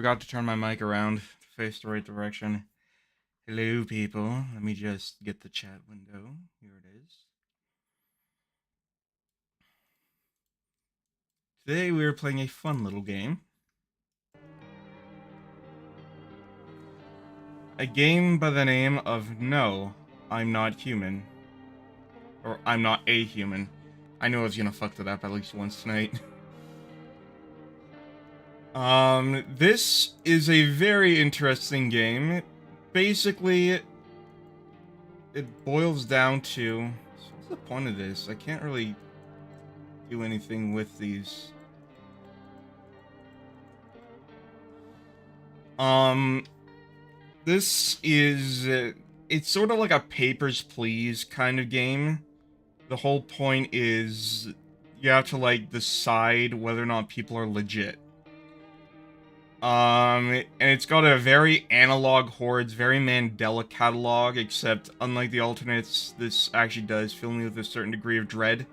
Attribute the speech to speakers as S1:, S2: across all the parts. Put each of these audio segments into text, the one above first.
S1: Forgot to turn my mic around to face the right direction. Hello, people. Let me just get the chat window. Here it is. Today we are playing a fun little game. A game by the name of No, I'm Not Human. Or I'm Not a Human. I knew I was gonna fuck that up at least once tonight. This is a very interesting game. Basically, it boils down to... What's the point of this? I can't really do anything with these. This is... it's sort of like a Papers, Please kind of game. The whole point is you have to, like, decide whether or not people are legit. And it's got a very analog hordes, very Mandela catalog, except unlike the alternates, this actually does fill me with a certain degree of dread.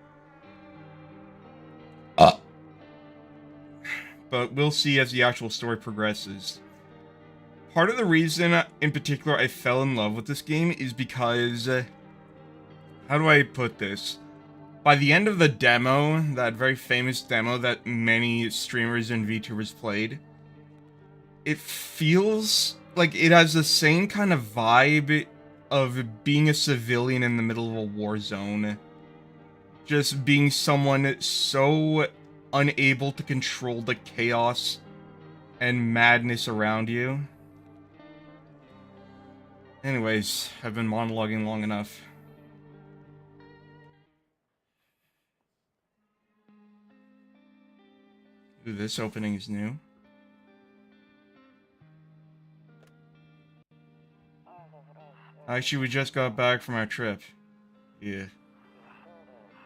S1: But we'll see as the actual story progresses. Part of the reason, in particular, I fell in love with this game is because... how do I put this? By the end of the demo, that very famous demo that many streamers and VTubers played, it feels like it has the same kind of vibe of being a civilian in the middle of a war zone. Just being someone so unable to control the chaos and madness around you. Anyways, I've been monologuing long enough. Ooh, this opening is new. Actually, we just got back from our trip. Yeah.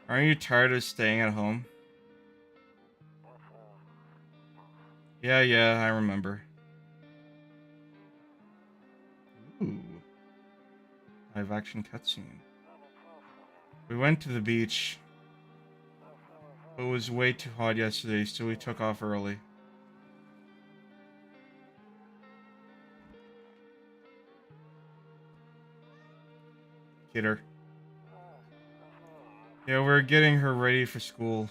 S1: Aren't you tired of staying at home? Yeah, I remember. Ooh. Live action cutscene. We went to the beach. It was way too hot yesterday, so we took off early. Kidder. Yeah, we're getting her ready for school.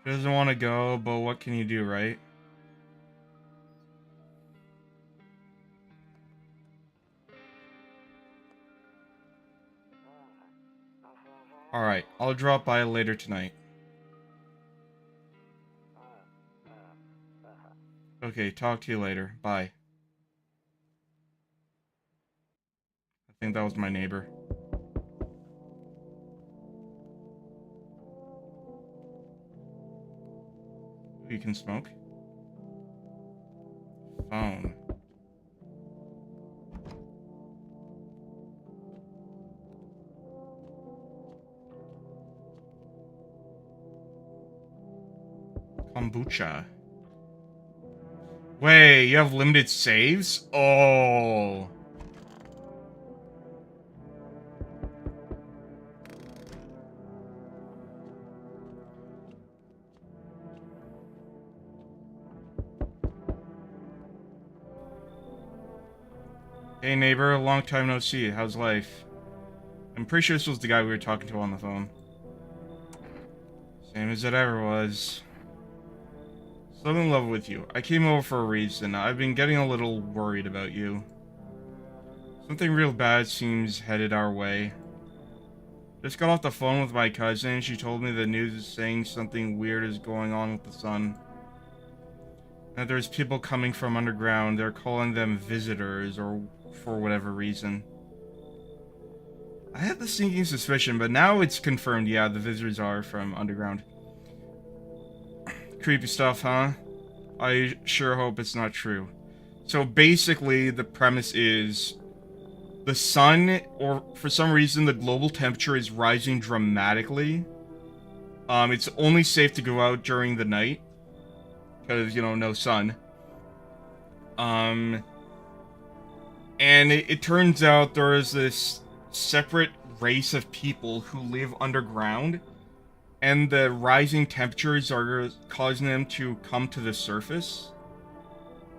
S1: She doesn't want to go, but what can you do, right? Alright, I'll drop by later tonight. Okay, talk to you later. Bye. I think that was my neighbor. You can smoke? Phone. Kombucha. Wait, you have limited saves? Oh. Hey neighbor, long time no see. How's life? I'm pretty sure this was the guy we were talking to on the phone. Same as it ever was. So I'm in love with you. I came over for a reason. I've been getting a little worried about you. Something real bad seems headed our way. Just got off the phone with my cousin. She told me the news is saying something weird is going on with the sun. That there's people coming from underground. They're calling them visitors, or for whatever reason. I had the sneaking suspicion, but now it's confirmed, yeah, the visitors are from underground. Creepy stuff, huh? I sure hope it's not true. So basically, the premise is the sun, or for some reason, the global temperature is rising dramatically. It's only safe to go out during the night. Because, you know, no sun. And it turns out there is this separate race of people who live underground. And the rising temperatures are causing them to come to the surface.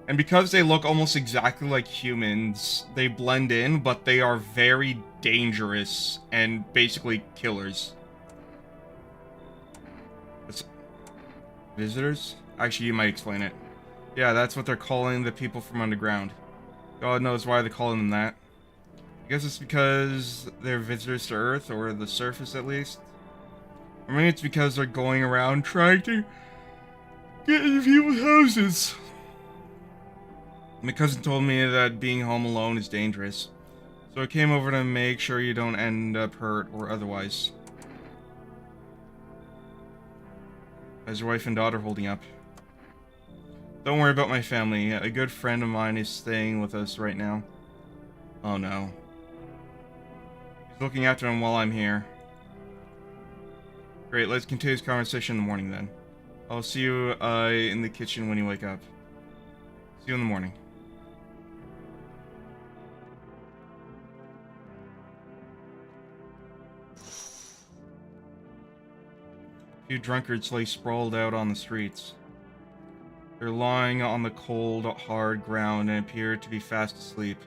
S1: And because they look almost exactly like humans, they blend in, but they are very dangerous and basically killers. Visitors? Actually, you might explain it. Yeah, that's what they're calling the people from underground. God knows why they're calling them that. I guess it's because they're visitors to Earth, or the surface at least. Or maybe it's because they're going around trying to get into people's houses. My cousin told me that being home alone is dangerous. So I came over to make sure you don't end up hurt or otherwise. How's your wife and daughter holding up? Don't worry about my family. A good friend of mine is staying with us right now. Oh no. He's looking after him while I'm here. Great, let's continue this conversation in the morning then. I'll see you in the kitchen when you wake up. See you in the morning. A few drunkards lay sprawled out on the streets. They're lying on the cold, hard ground and appear to be fast asleep.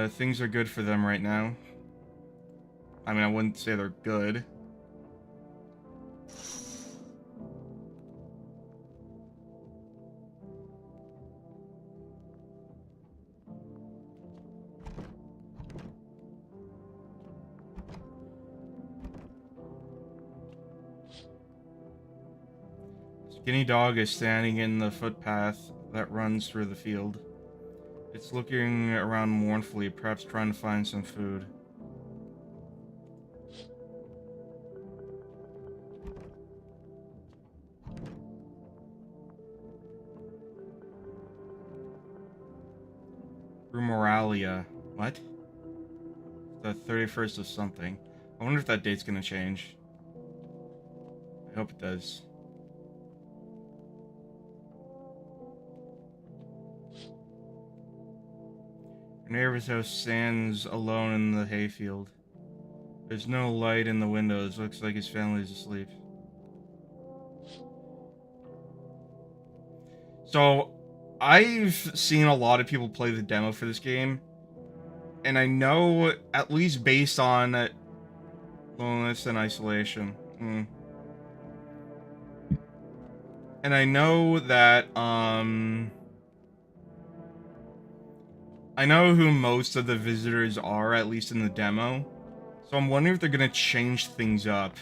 S1: Things are good for them right now. I mean, I wouldn't say they're good. Skinny dog is standing in the footpath that runs through the field. It's looking around mournfully, perhaps trying to find some food. Rumoralia. What? The 31st of something. I wonder if that date's gonna change. I hope it does. Her neighbor's house stands alone in the hayfield. There's no light in the windows. Looks like his family's asleep. So, I've seen a lot of people play the demo for this game. And I know, at least based on loneliness and isolation. And I know that, I know who most of the visitors are, at least in the demo. So I'm wondering if they're gonna change things up.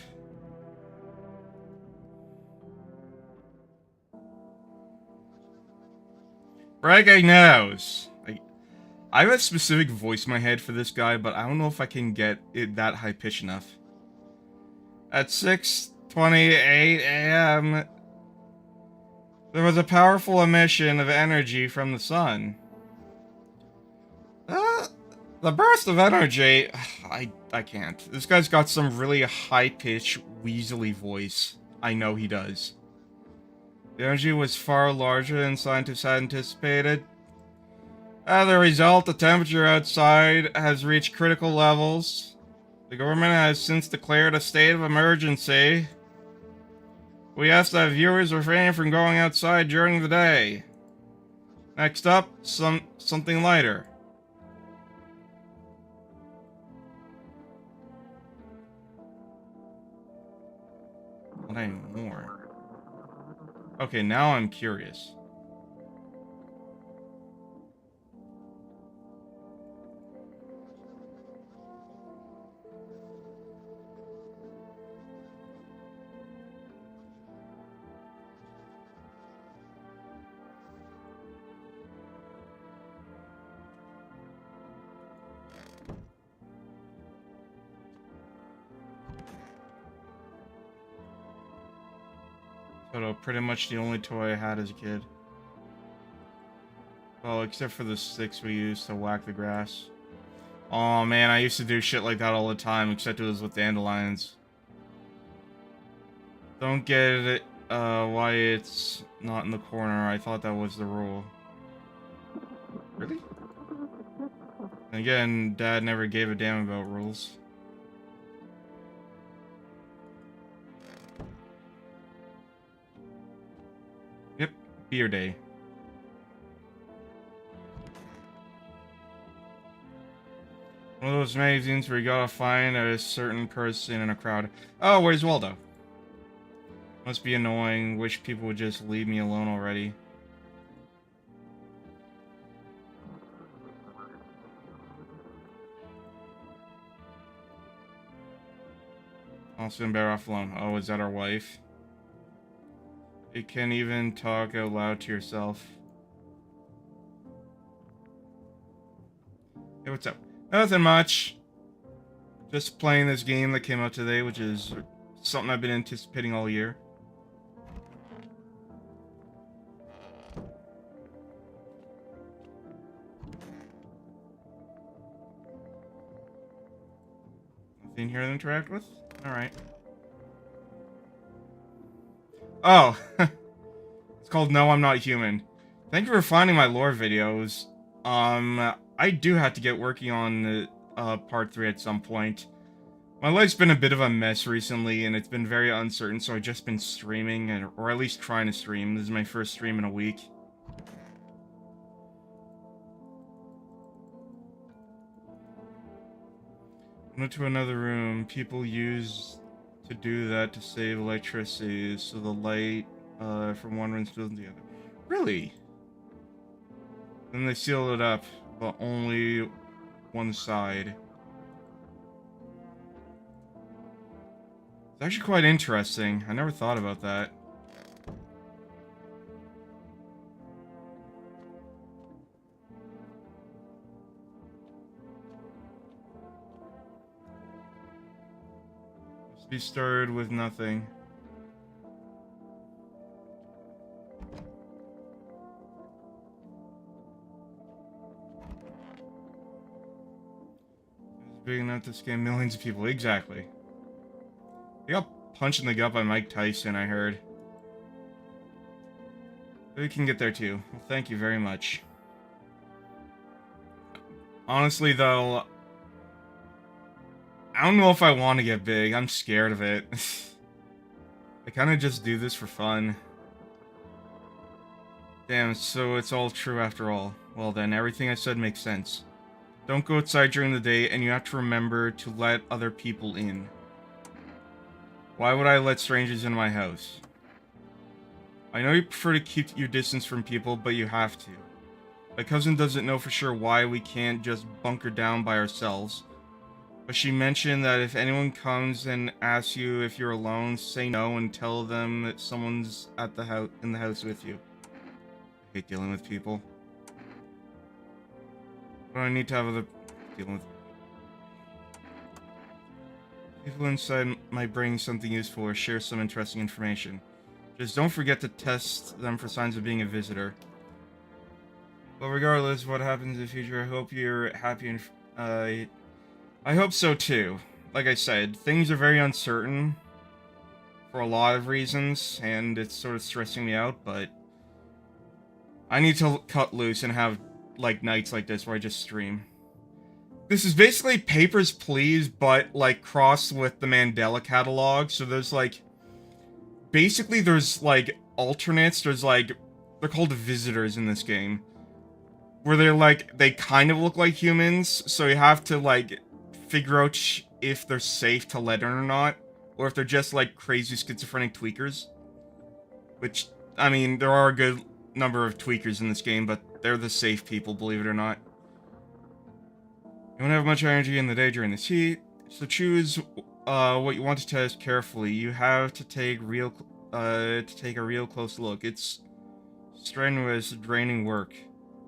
S1: Bragging nose! I have a specific voice in my head for this guy, but I don't know if I can get it that high pitched enough. At 6:28 a.m., there was a powerful emission of energy from the sun. The burst of energy... I can't. This guy's got some really high-pitched, weaselly voice. I know he does. The energy was far larger than scientists had anticipated. As a result, the temperature outside has reached critical levels. The government has since declared a state of emergency. We ask that viewers refrain from going outside during the day. Next up, something lighter. Not anymore. Okay, now I'm curious. Pretty much the only toy I had as a kid. Well, except for the sticks we used to whack the grass. Oh man, I used to do shit like that all the time, except it was with dandelions. Don't get it, why it's not in the corner. I thought that was the rule. Really? And again, Dad never gave a damn about rules. Yep, beer day. One of those magazines where you gotta find a certain person in a crowd. Oh, where's Waldo? One Must be annoying. Wish people would just leave me alone already. Also, I'm better off alone. Oh, is that our wife? You can't even talk out loud to yourself. Hey, what's up? Nothing much. Just playing this game that came out today, which is something I've been anticipating all year. Nothing here to interact with? Alright. Oh! It's called No, I'm Not Human. Thank you for finding my lore videos. I do have to get working on part 3 at some point. My life's been a bit of a mess recently, and it's been very uncertain, so I've just been streaming, or at least trying to stream. This is my first stream in a week. Went to another room. People use to do that to save electricity, so the light from one room spills into the other. Really? Then they sealed it up, but only one side. It's actually quite interesting. I never thought about that. Be started with nothing. It's big enough to scam millions of people. Exactly. He got punched in the gut by Mike Tyson, I heard. We can get there too. Well, thank you very much. Honestly, though, I don't know if I want to get big. I'm scared of it. I kind of just do this for fun. Damn, so it's all true after all. Well then, everything I said makes sense. Don't go outside during the day, and you have to remember to let other people in. Why would I let strangers into my house? I know you prefer to keep your distance from people, but you have to. My cousin doesn't know for sure why we can't just bunker down by ourselves. But she mentioned that if anyone comes and asks you if you're alone, say no and tell them that someone's at the in the house with you. I hate dealing with people. But I need to have other dealing with people inside might bring something useful or share some interesting information. Just don't forget to test them for signs of being a visitor. But regardless of what happens in the future, I hope you're happy and I hope so too. Like I said, things are very uncertain for a lot of reasons, and it's sort of stressing me out, but I need to cut loose and have, like, nights like this where I just stream. This is basically Papers, Please, but, like, crossed with the Mandela catalog, so there's, like, basically there's, like, alternates, there's, like, they're called visitors in this game, where they're, like, they kind of look like humans, so you have to, like, figure out if they're safe to let in or not, or if they're just like crazy schizophrenic tweakers. Which, I mean, there are a good number of tweakers in this game, but they're the safe people, believe it or not. You won't have much energy in the day during this heat, so choose what you want to test carefully. You have to take a real close look. It's strenuous, draining work.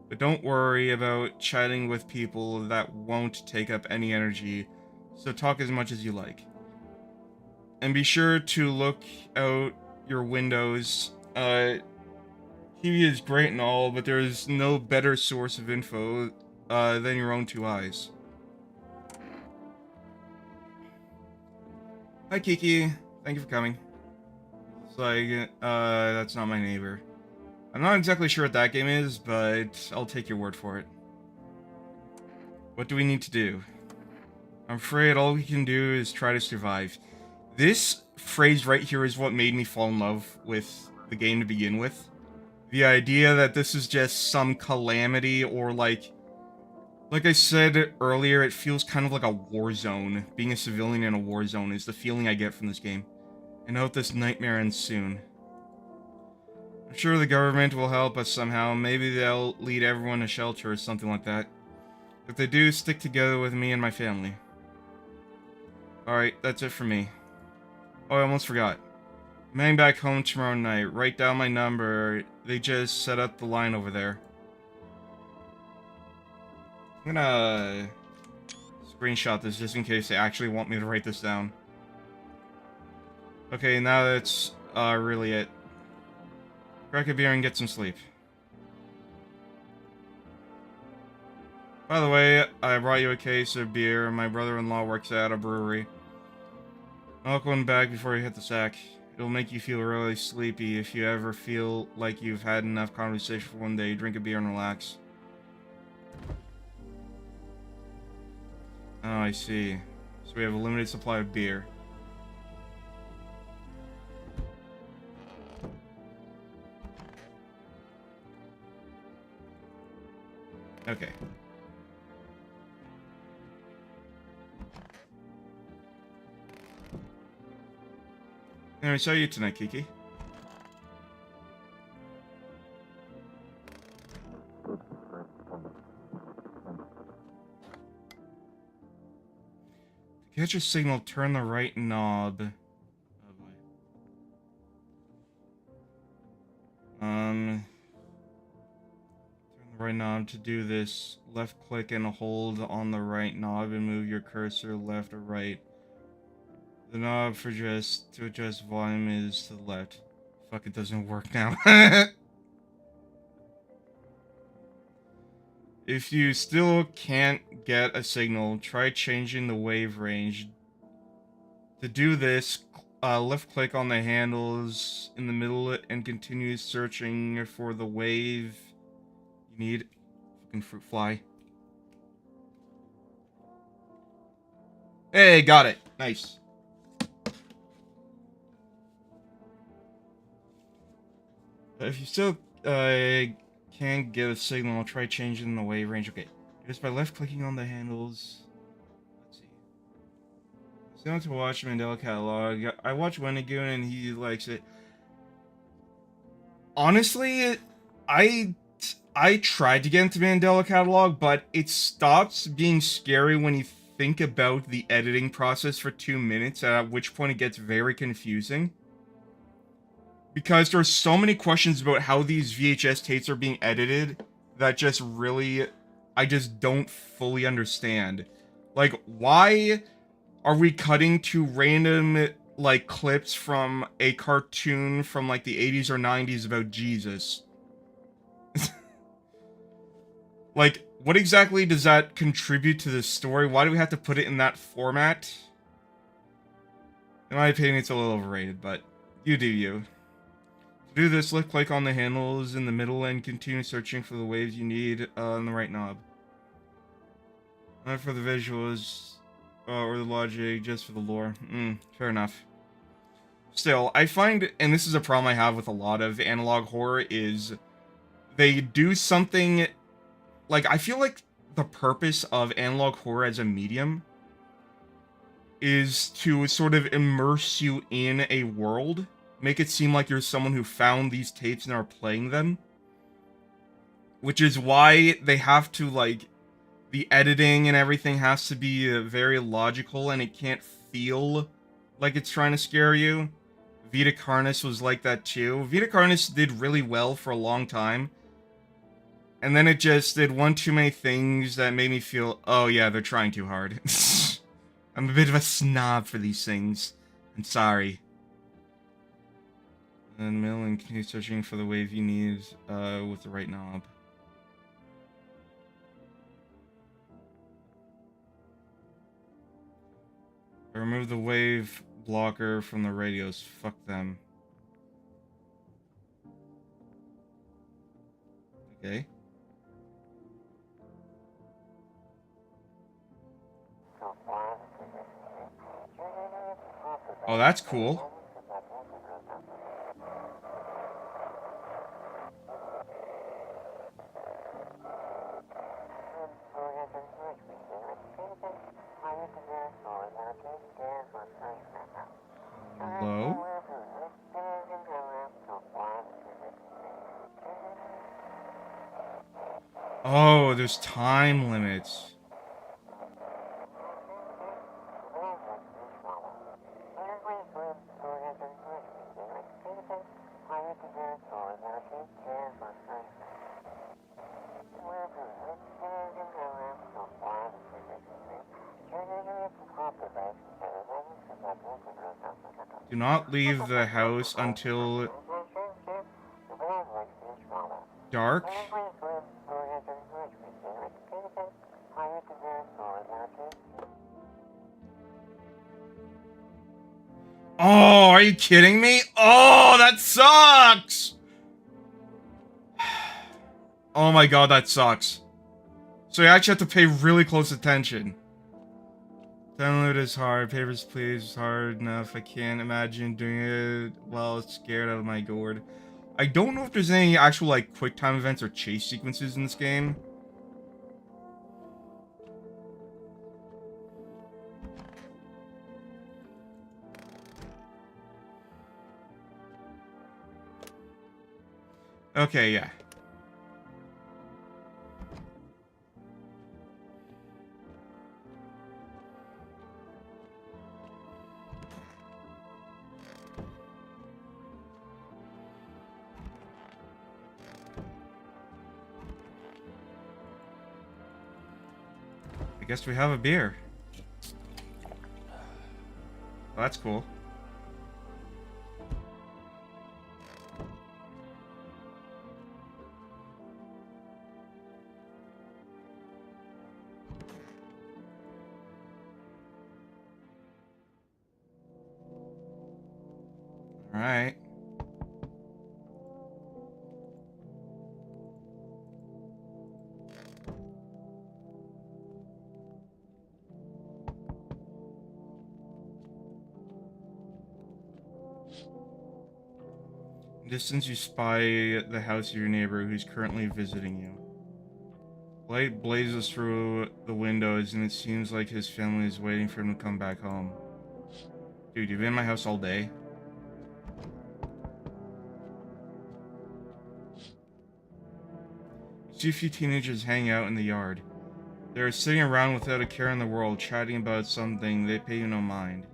S1: But don't worry about chatting with people, that won't take up any energy, so talk as much as you like. And be sure to look out your windows. TV is great and all, but there is no better source of info than your own two eyes. Hi Kiki, thank you for coming. It's like, that's not my neighbor. I'm not exactly sure what that game is, but I'll take your word for it. What do we need to do? I'm afraid all we can do is try to survive. This phrase right here is what made me fall in love with the game to begin with. The idea that this is just some calamity, or like I said earlier, it feels kind of like a war zone. Being a civilian in a war zone is the feeling I get from this game. and hope this nightmare ends soon. I'm sure the government will help us somehow. Maybe they'll lead everyone to shelter or something like that. If they do, stick together with me and my family. Alright, that's it for me. Oh, I almost forgot. I'm heading back home tomorrow night. Write down my number. They just set up the line over there. I'm gonna screenshot this just in case they actually want me to write this down. Okay, now that's really it. Crack a beer and get some sleep. By the way, I brought you a case of beer. My brother-in-law works at a brewery. I'll one back before you hit the sack. It'll make you feel really sleepy. If you ever feel like you've had enough conversation for one day, drink a beer and relax. Oh, I see. So we have a limited supply of beer. Okay. Anyway, so you tonight, Kiki. To catch a signal, turn the right knob. Oh boy. Turn the right knob. To do this, left click and hold on the right knob and move your cursor left or right. The knob for to adjust volume is to the left. Fuck, it doesn't work now. If you still can't get a signal, try changing the wave range. To do this, left click on the handles in the middle and continue searching for the wave you need. Fucking fruit fly. Hey, got it. Nice. If you still can't get a signal, try changing the wave range. Okay, just by left clicking on the handles. Let's see. Still to watch Mandela Catalog. I watch Wendigoon and he likes it. Honestly, I tried to get into Mandela Catalog, but it stops being scary when you think about the editing process for 2 minutes, at which point it gets very confusing. Because there's so many questions about how these VHS tapes are being edited that just really, I just don't fully understand. Like, why are we cutting to random, like, clips from a cartoon from, like, the 80s or 90s about Jesus? Like, what exactly does that contribute to the story? Why do we have to put it in that format? In my opinion, it's a little overrated, but you do you. To do this, left click on the handles in the middle and continue searching for the waves you need on the right knob. Not for the visuals or the logic, just for the lore. Fair enough. Still, I find, and this is a problem I have with a lot of analog horror, is they do something, like, I feel like the purpose of analog horror as a medium is to sort of immerse you in a world. Make it seem like you're someone who found these tapes and are playing them. Which is why they have to, like, the editing and everything has to be very logical and it can't feel like it's trying to scare you. Vita Carnis was like that too. Vita Carnis did really well for a long time. And then it just did one too many things that made me feel, oh yeah, they're trying too hard. I'm a bit of a snob for these things. I'm sorry. And middle and continue searching for the wave you need with the right knob. I remove the wave blocker from the radios. Fuck them. Okay. Oh, that's cool. Hello? Oh, there's time limits. Do not leave the house until dark. Oh, are you kidding me? Oh, that sucks! Oh my god, that sucks. So you actually have to pay really close attention. Download is hard. Papers, Please is hard enough. I can't imagine doing it while scared out of my gourd. I don't know if there's any actual, like, quick time events or chase sequences in this game. Okay, yeah. I guess we have a beer. Well, that's cool. Alright. Distance, you spy the house of your neighbor who's currently visiting you. Light blazes through the windows and it seems like his family is waiting for him to come back home. Dude, you've been in my house all day? You see a few teenagers hang out in the yard. They're sitting around without a care in the world, chatting about something. They pay you no mind.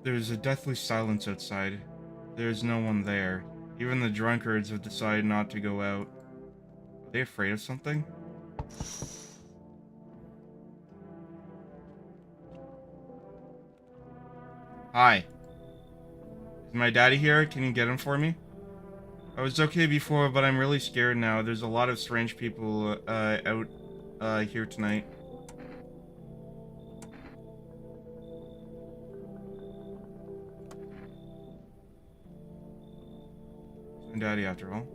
S1: There's a deathly silence outside. There's no one there. Even the drunkards have decided not to go out. Are they afraid of something? Hi. Is my daddy here? Can you get him for me? I was okay before, but I'm really scared now. There's a lot of strange people out here tonight. My daddy, after all.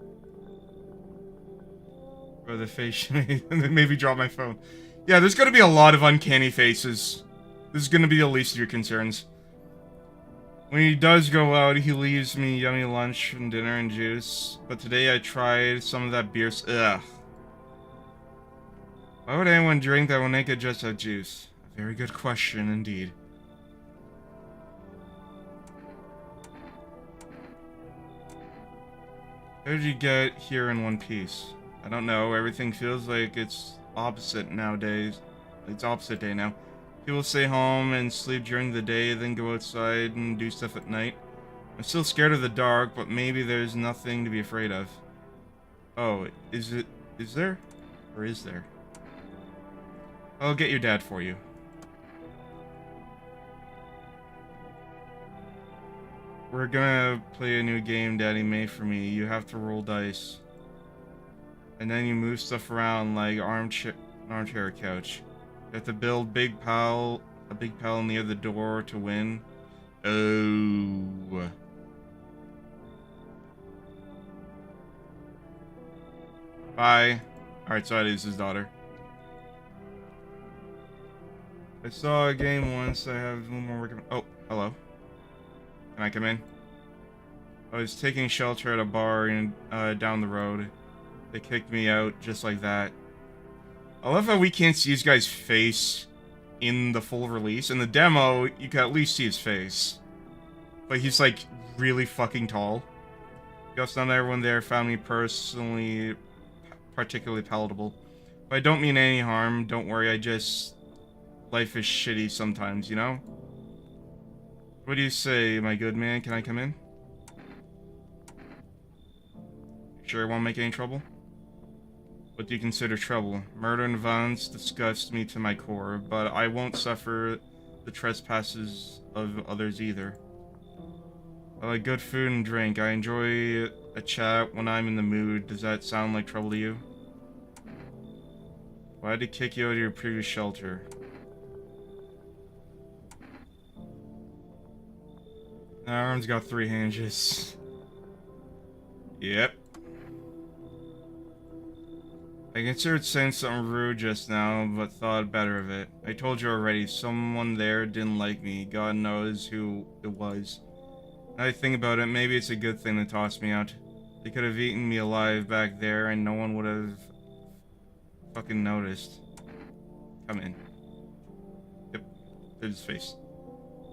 S1: Or the face maybe drop my phone. Yeah, there's gonna be a lot of uncanny faces. This is gonna be the least of your concerns. When he does go out, he leaves me yummy lunch and dinner and juice. But today I tried some of that beer. Ugh. Why would anyone drink that when they could just have juice? A very good question indeed. How did you get here in one piece? I don't know. Everything feels like it's opposite nowadays. It's opposite day now. People stay home and sleep during the day, then go outside and do stuff at night. I'm still scared of the dark, but maybe there's nothing to be afraid of. Oh, is there? Or is there? I'll get your dad for you. We're gonna play a new game Daddy made for me. You have to roll dice. And then you move stuff around like an armchair or couch. You have to build a big pile near the door to win. Oh. Bye. Alright, so that is his daughter. I saw a game once. I have one more work. Oh, hello. Can I come in? I was taking shelter at a bar in, down the road. They kicked me out just like that. I love how we can't see this guy's face in the full release. In the demo, you can at least see his face. but he's like really fucking tall. Guess not everyone there found me personally particularly palatable. But I don't mean any harm, don't worry, I just... Life is shitty sometimes, you know? What do you say, my good man? Can I come in? Sure I won't make any trouble? What do you consider trouble? Murder and violence disgust me to my core, but I won't suffer the trespasses of others either. I like good food and drink. I enjoy a chat when I'm in the mood. Does that sound like trouble to you? Why did I kick you out of your previous shelter? That arm's got 3 hinges. Yep. I considered saying something rude just now, but thought better of it. I told you already, someone there didn't like me. God knows who it was. Now I think about it, maybe it's a good thing to toss me out. They could have eaten me alive back there, and no one would have fucking noticed. Come in. Yep, there's his face.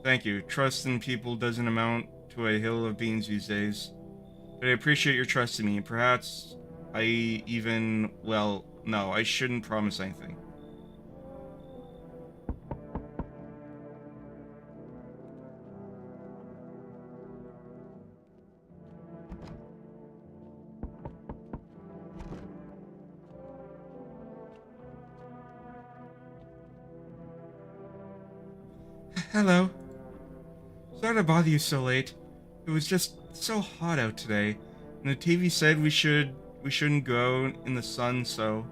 S1: Thank you. Trust in people doesn't amount to a hill of beans these days. But I appreciate your trust in me. Perhaps I even... well, no, I shouldn't promise anything. Hello. Sorry to bother you so late. It was just so hot out today, and the TV said we shouldn't go in the sun, so...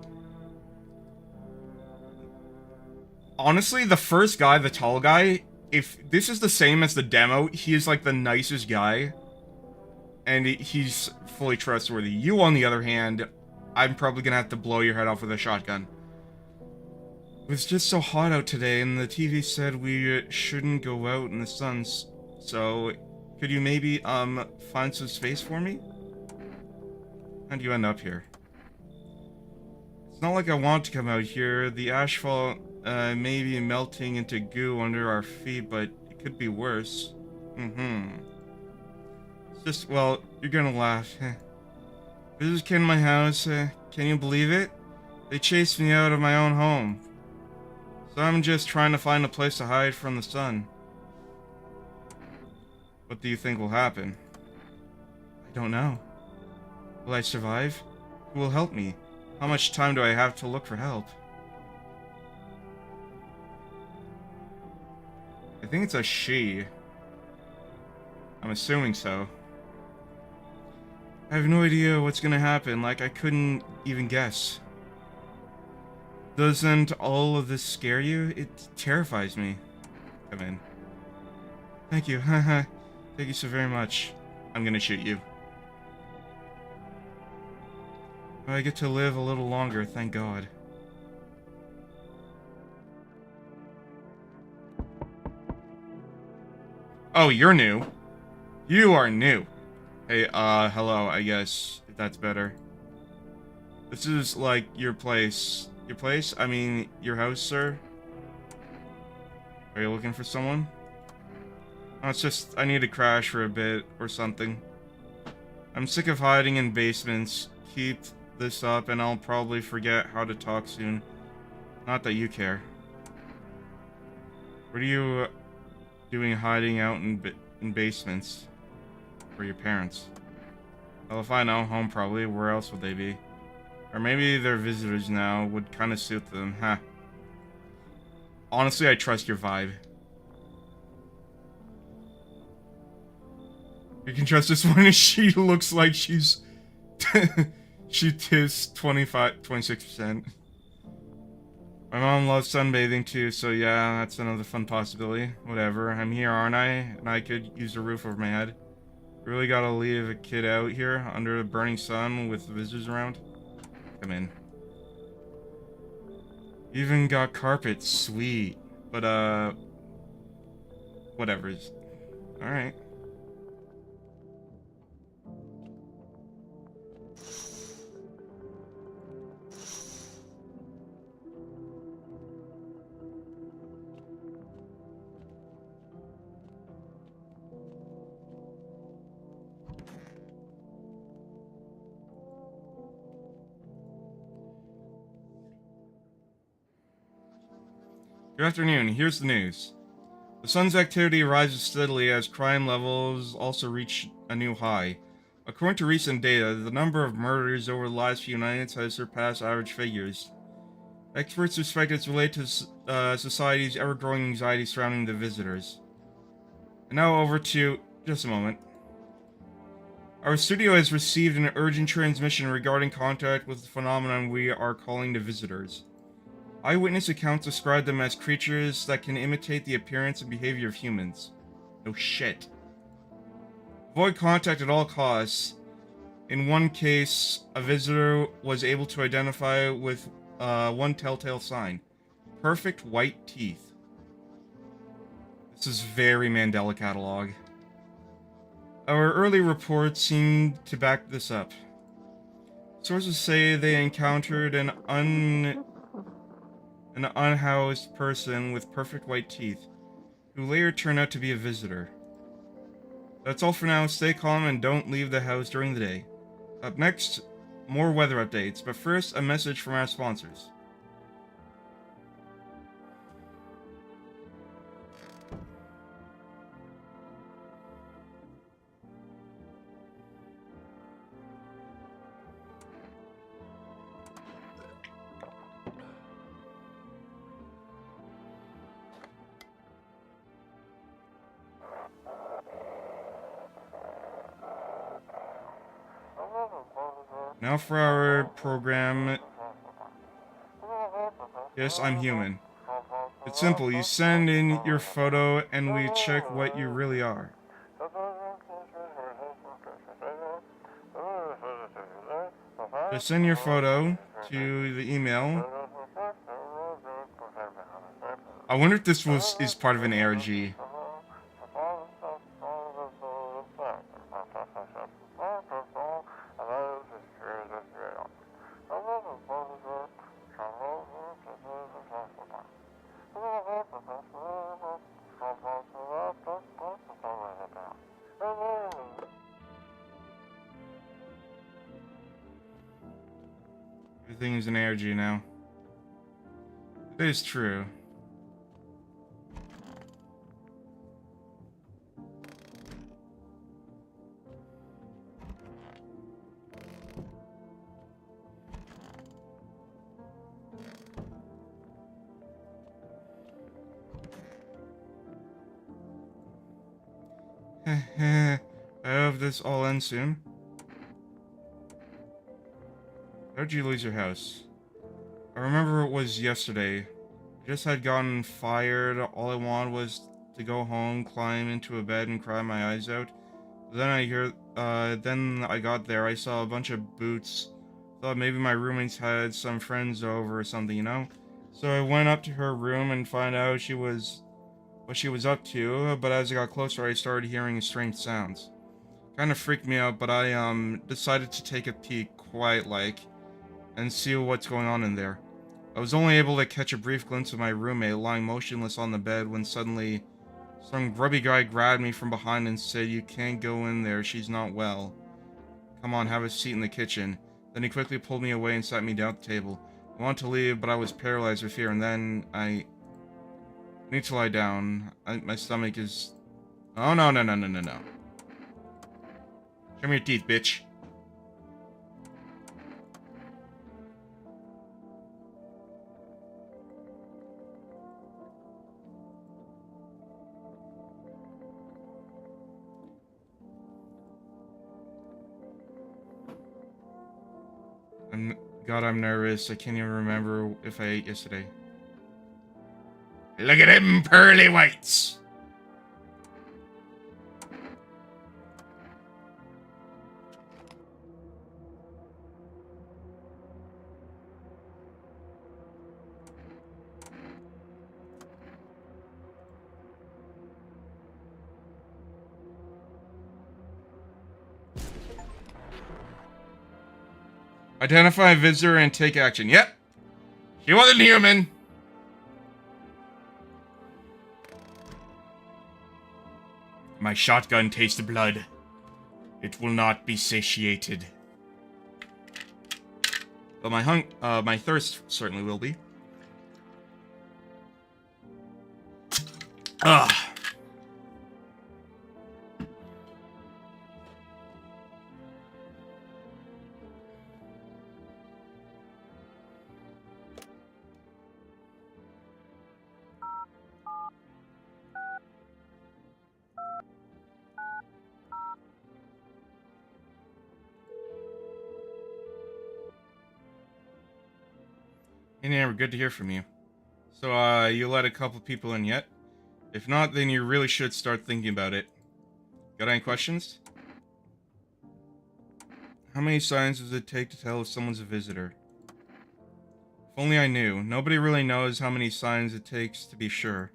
S1: Honestly, the first guy, the tall guy, if this is the same as the demo, he is like the nicest guy, and he's fully trustworthy. You, on the other hand, I'm probably gonna have to blow your head off with a shotgun. It was just so hot out today, and the TV said we shouldn't go out in the sun, so could you maybe, find some space for me? How'd you end up here? It's not like I want to come out here. The asphalt, may be melting into goo under our feet, but it could be worse. It's just, well, you're gonna laugh. Visitors came to my house, can you believe it? They chased me out of my own home. So I'm just trying to find a place to hide from the sun. What do you think will happen? I don't know. Will I survive? Who will help me? How much time do I have to look for help? I think it's a she. I'm assuming so. I have no idea what's gonna happen, like I couldn't even guess. Doesn't all of this scare you? It terrifies me. Come in. Thank you, haha. Thank you so very much. I'm gonna shoot you. I get to live a little longer, thank God. Oh, you're new. You are new. Hey, hello, I guess, if that's better. This is, like, your place. Your place? I mean, your house, sir? Are you looking for someone? Oh, it's just, I need to crash for a bit, or something. I'm sick of hiding in basements. Keep this up, and I'll probably forget how to talk soon. Not that you care. What are you doing hiding out in basements? For your parents? Well, if I know, home probably. Where else would they be? Or maybe they're visitors now. Would kind of suit them. Huh. Honestly, I trust your vibe. You can trust this one. She looks like she's... she is 26%. My mom loves sunbathing too, so yeah, that's another fun possibility. Whatever, I'm here, aren't I? And I could use a roof over my head. Really gotta leave a kid out here under the burning sun with visitors around? Come in. Even got carpet, sweet. But, whatever. Alright. Good afternoon, here's the news. The sun's activity rises steadily as crime levels also reach a new high. According to recent data, the number of murders over the last few nights has surpassed average figures. Experts suspect it's related to society's ever-growing anxiety surrounding the visitors. And now over to... just a moment. Our studio has received an urgent transmission regarding contact with the phenomenon we are calling the visitors. Eyewitness accounts describe them as creatures that can imitate the appearance and behavior of humans. No shit. Avoid contact at all costs. In one case, a visitor was able to identify with one telltale sign. Perfect white teeth. This is very Mandela catalog. Our early reports seem to back this up. Sources say they encountered an unhoused person with perfect white teeth, who later turned out to be a visitor. That's all for now. Stay calm and don't leave the house during the day. Up next, more weather updates, but first, a message from our sponsors. Now for our program. Yes, I'm human. It's simple. You send in your photo and we check what you really are. Just send your photo to the email. I wonder if this is part of an ARG. Everything is an ARG now. It is true. I hope this all ends soon. How'd you lose your house? I remember it was yesterday. I just had gotten fired. All I wanted was to go home, climb into a bed, and cry my eyes out. Then I got there. I saw a bunch of boots. Thought maybe my roommates had some friends over or something, you know? So I went up to her room and found out what she was up to, but as I got closer, I started hearing strange sounds. Kind of freaked me out, but I decided to take a peek, quiet-like, and see what's going on in there. I was only able to catch a brief glimpse of my roommate lying motionless on the bed when suddenly some grubby guy grabbed me from behind and said, "You can't go in there, she's not well. Come on, have a seat in the kitchen." Then he quickly pulled me away and sat me down at the table. I wanted to leave, but I was paralyzed with fear, and then I need to lie down. My stomach is... Oh, no. Show me your teeth, bitch. God, I'm nervous. I can't even remember if I ate yesterday. Look at them pearly whites! Identify a visitor and take action. Yep. She wasn't human. My shotgun tastes blood. It will not be satiated. But my thirst certainly will be. Ugh. Hey, Amber, good to hear from you. So, you let a couple people in yet? If not, then you really should start thinking about it. Got any questions? How many signs does it take to tell if someone's a visitor? If only I knew. Nobody really knows how many signs it takes to be sure.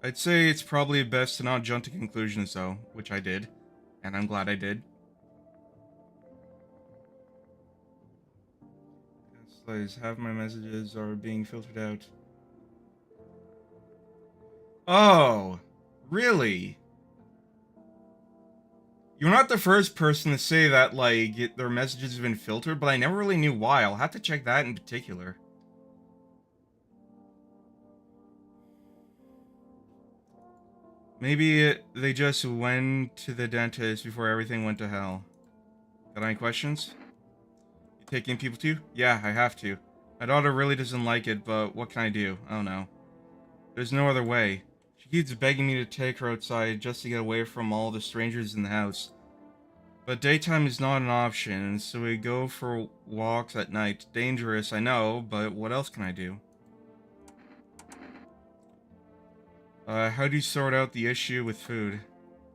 S1: I'd say it's probably best to not jump to conclusions, though, which I did. And I'm glad I did. Yes, half my messages are being filtered out. Oh, really? You're not the first person to say that, like, their messages have been filtered, but I never really knew why. I'll have to check that in particular. Maybe they just went to the dentist before everything went to hell. Got any questions? You taking people to? Yeah, I have to. My daughter really doesn't like it, but what can I do? I don't know. There's no other way. She keeps begging me to take her outside just to get away from all the strangers in the house. But daytime is not an option, so we go for walks at night. Dangerous, I know, but what else can I do? How do you sort out the issue with food?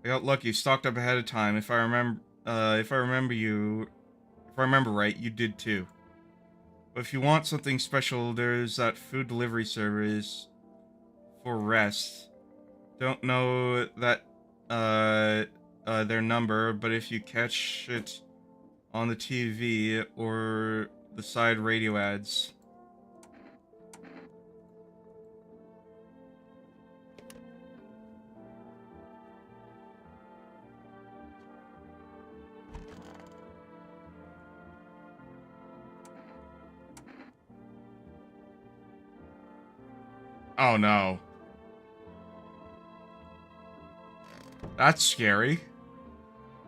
S1: I got lucky, stocked up ahead of time. If I remember right, you did too. But if you want something special, there's that food delivery service for rest. Don't know that, their number, but if you catch it on the TV or the side radio ads. Oh no. That's scary.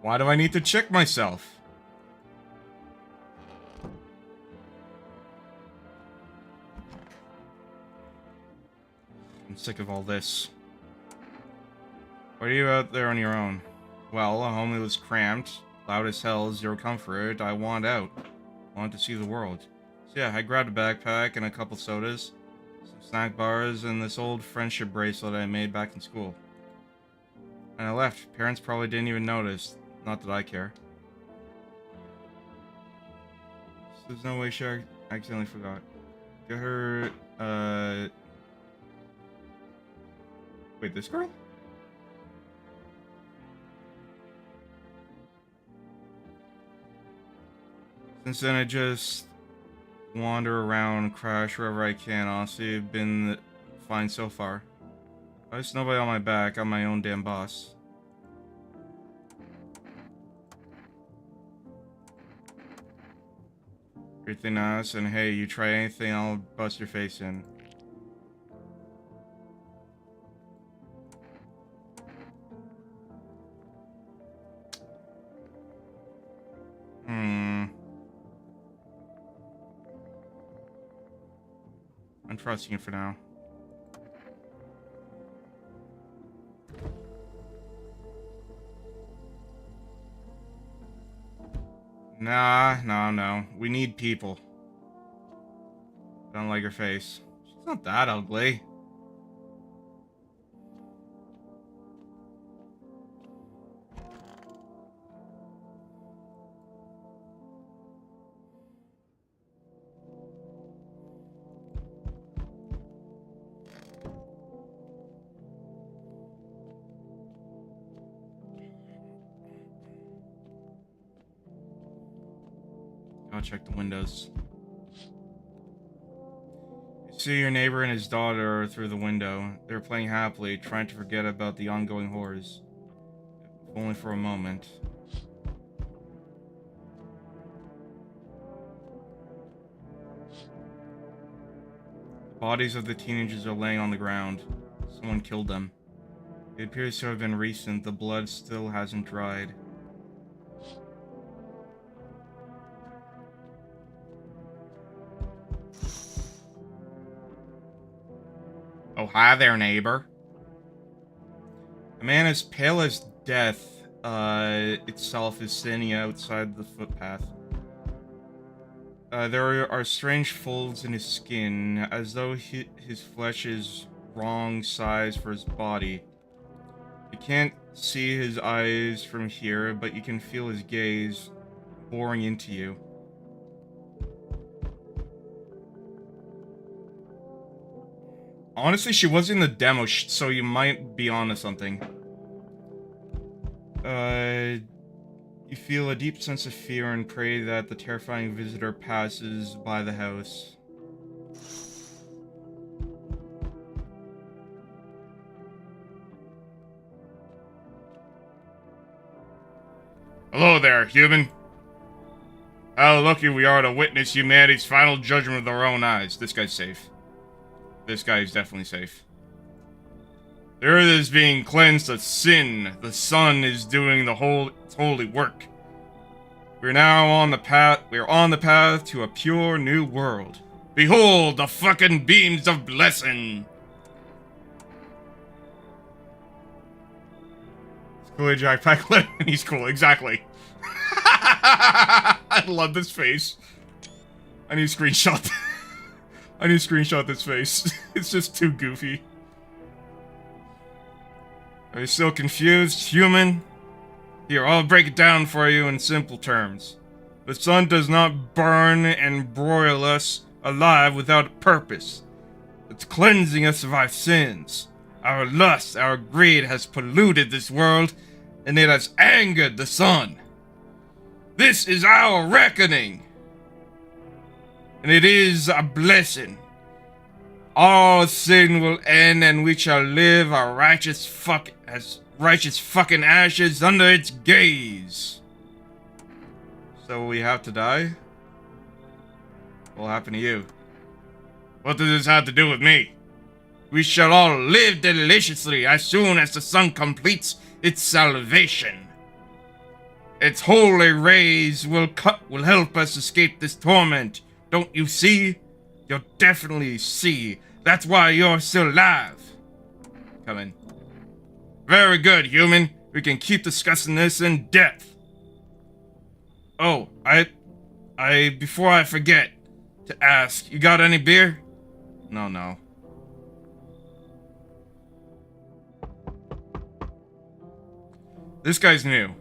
S1: Why do I need to check myself? I'm sick of all this. Why are you out there on your own? Well, home was cramped, loud as hell, zero comfort. I want out. I want to see the world. So yeah, I grabbed a backpack and a couple sodas, some snack bars, and this old friendship bracelet I made back in school. And I left. Parents probably didn't even notice. Not that I care. So there's no way she accidentally forgot. Get her, Wait, this girl? Since then, I just wander around, crash wherever I can. Honestly, I've been fine so far. I just nobody on my back. I'm my own damn boss. Everything nice, and hey, you try anything, I'll bust your face in. I'm trusting you for now. Nah, no. We need people. Don't like her face. She's not that ugly. I'll check the windows. You see your neighbor and his daughter through the window. They're playing happily, trying to forget about the ongoing horrors. If only for a moment. The bodies of the teenagers are laying on the ground. Someone killed them. It appears to have been recent. The blood still hasn't dried. Oh, hi there, neighbor. A man as pale as death, itself is standing outside the footpath. There are strange folds in his skin, as though his flesh is wrong size for his body. You can't see his eyes from here, but you can feel his gaze boring into you. Honestly, she was in the demo, so you might be onto something. You feel a deep sense of fear and pray that the terrifying visitor passes by the house. Hello there, human. How lucky we are to witness humanity's final judgment with our own eyes. This guy's safe. This guy is definitely safe. The earth is being cleansed of sin. The sun is doing the holy work. We're now on the path. We're on the path to a pure new world. Behold the fucking beams of blessing. It's cool, Jack Pack. He's cool. Exactly. I love this face. I need to screenshot. I need to screenshot this face. It's just too goofy. Are you still confused, human? Here, I'll break it down for you in simple terms. The sun does not burn and broil us alive without a purpose. It's cleansing us of our sins. Our lust, our greed has polluted this world, and it has angered the sun. This is our reckoning. And it is a blessing. All sin will end and we shall live our righteous fucking ashes under its gaze. So we have to die? What will happen to you? What does this have to do with me? We shall all live deliciously as soon as the sun completes its salvation. Its holy rays will help us escape this torment. Don't you see? You'll definitely see. That's why you're still alive. Come in. Very good, human. We can keep discussing this in depth. Oh, before I forget to ask, you got any beer? No. This guy's new.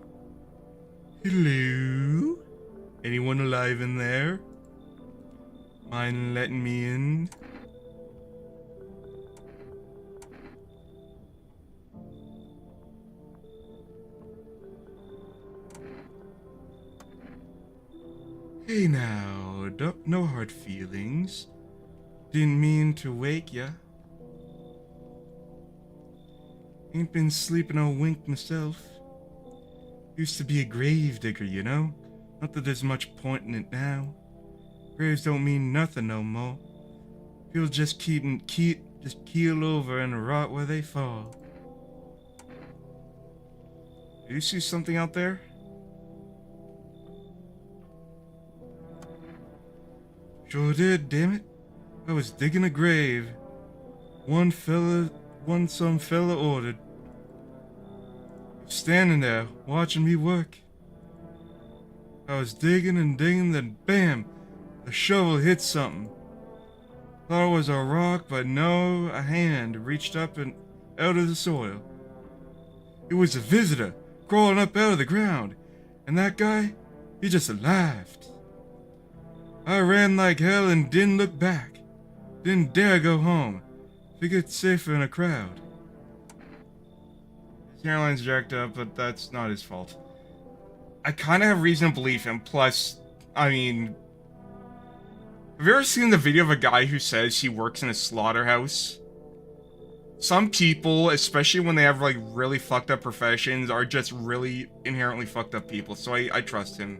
S1: Hello? Anyone alive in there? Mind letting me in? Hey now, no hard feelings. Didn't mean to wake ya. Ain't been sleeping a wink myself. Used to be a grave digger, you know? Not that there's much point in it now. Graves don't mean nothing no more. People just keel over and rot where they fall. Do you see something out there? Sure did, damn it. I was digging a grave. One some fella ordered. Standing there, watching me work. I was digging and digging, then bam! A shovel hit something. Thought it was a rock, but no, a hand reached up and out of the soil. It was a visitor, crawling up out of the ground. And that guy, he just laughed. I ran like hell and didn't look back. Didn't dare go home. Figured safer in a crowd. His hairline's jacked up, but that's not his fault. I kind of have reason to believe him, plus, I mean... Have you ever seen the video of a guy who says he works in a slaughterhouse? Some people, especially when they have, like, really fucked up professions, are just really inherently fucked up people, so I trust him.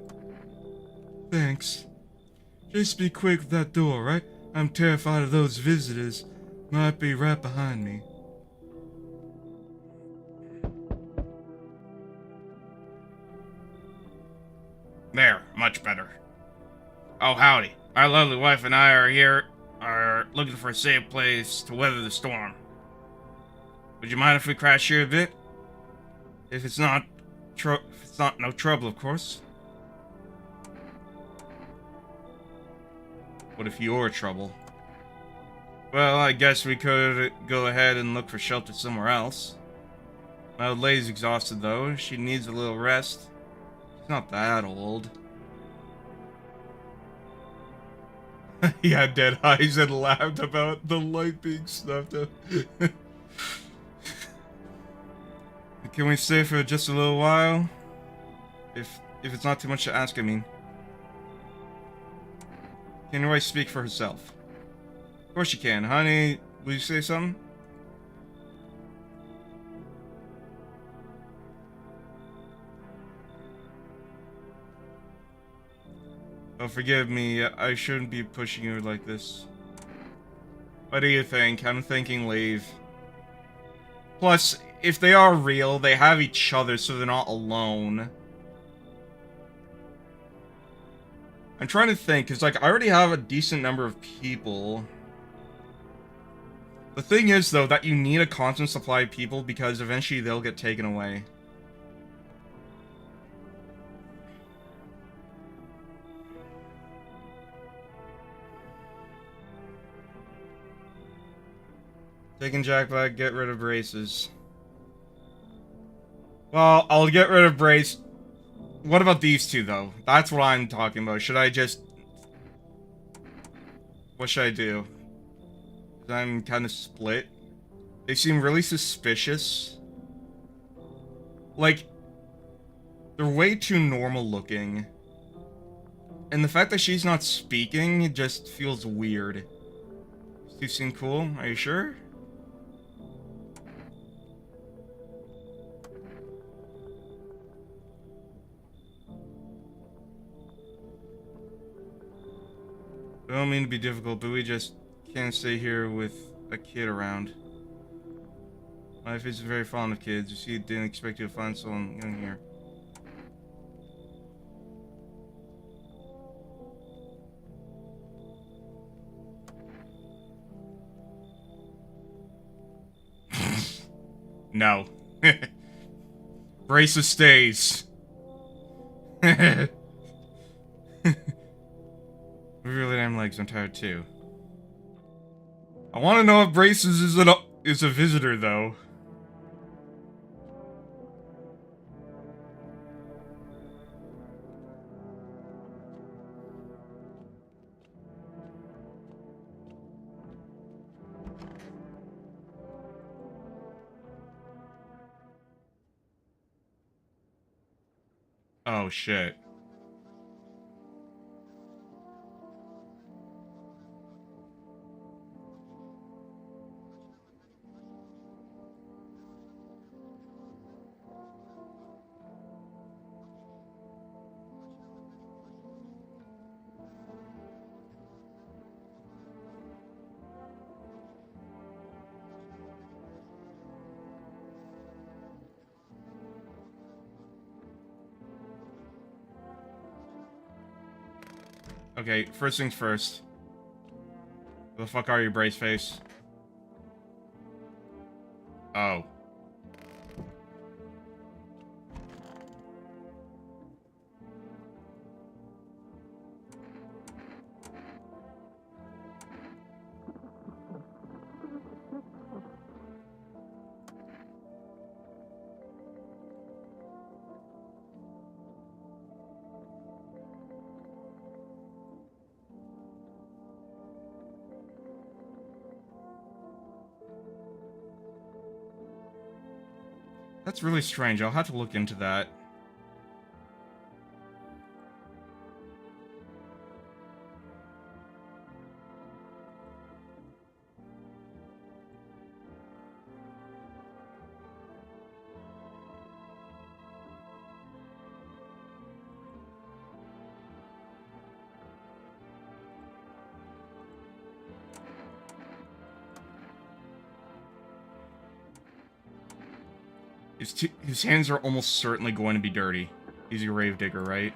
S1: Thanks. Just be quick with that door, right? I'm terrified of those visitors. Might be right behind me. much better. Oh, howdy. My lovely wife and I are looking for a safe place to weather the storm. Would you mind if we crash here a bit? If it's not no trouble, of course. What if you're trouble? Well, I guess we could go ahead and look for shelter somewhere else. My old lady's exhausted, though. She needs a little rest. She's not that old. He had dead eyes and laughed about the light being snuffed out. Can we stay for just a little while? If it's not too much to ask, I mean. Can your wife speak for herself? Of course you can. Honey, will you say something? Oh, forgive me. I shouldn't be pushing you like this. What do you think? I'm thinking leave. Plus, if they are real, they have each other, so they're not alone. I'm trying to think, because, like, I already have a decent number of people. The thing is, though, that you need a constant supply of people, because eventually they'll get taken away. Taking Jack back, get rid of braces. Well, I'll get rid of brace. What about these two, though? That's what I'm talking about. Should I just... What should I do? I'm kind of split. They seem really suspicious. Like, they're way too normal looking. And the fact that she's not speaking just feels weird. Does she seem cool? Are you sure? I don't mean to be difficult, but we just can't stay here with a kid around. My wife isn't very fond of kids. You see, didn't expect you to find someone young here. No. Braces stays. Move your damn legs, I'm tired too. I want to know if Braces is a visitor, though. Oh, shit. Okay, first things first. Who the fuck are you, brace face? Oh. That's really strange. I'll have to look into that. His hands are almost certainly going to be dirty. He's a gravedigger, right?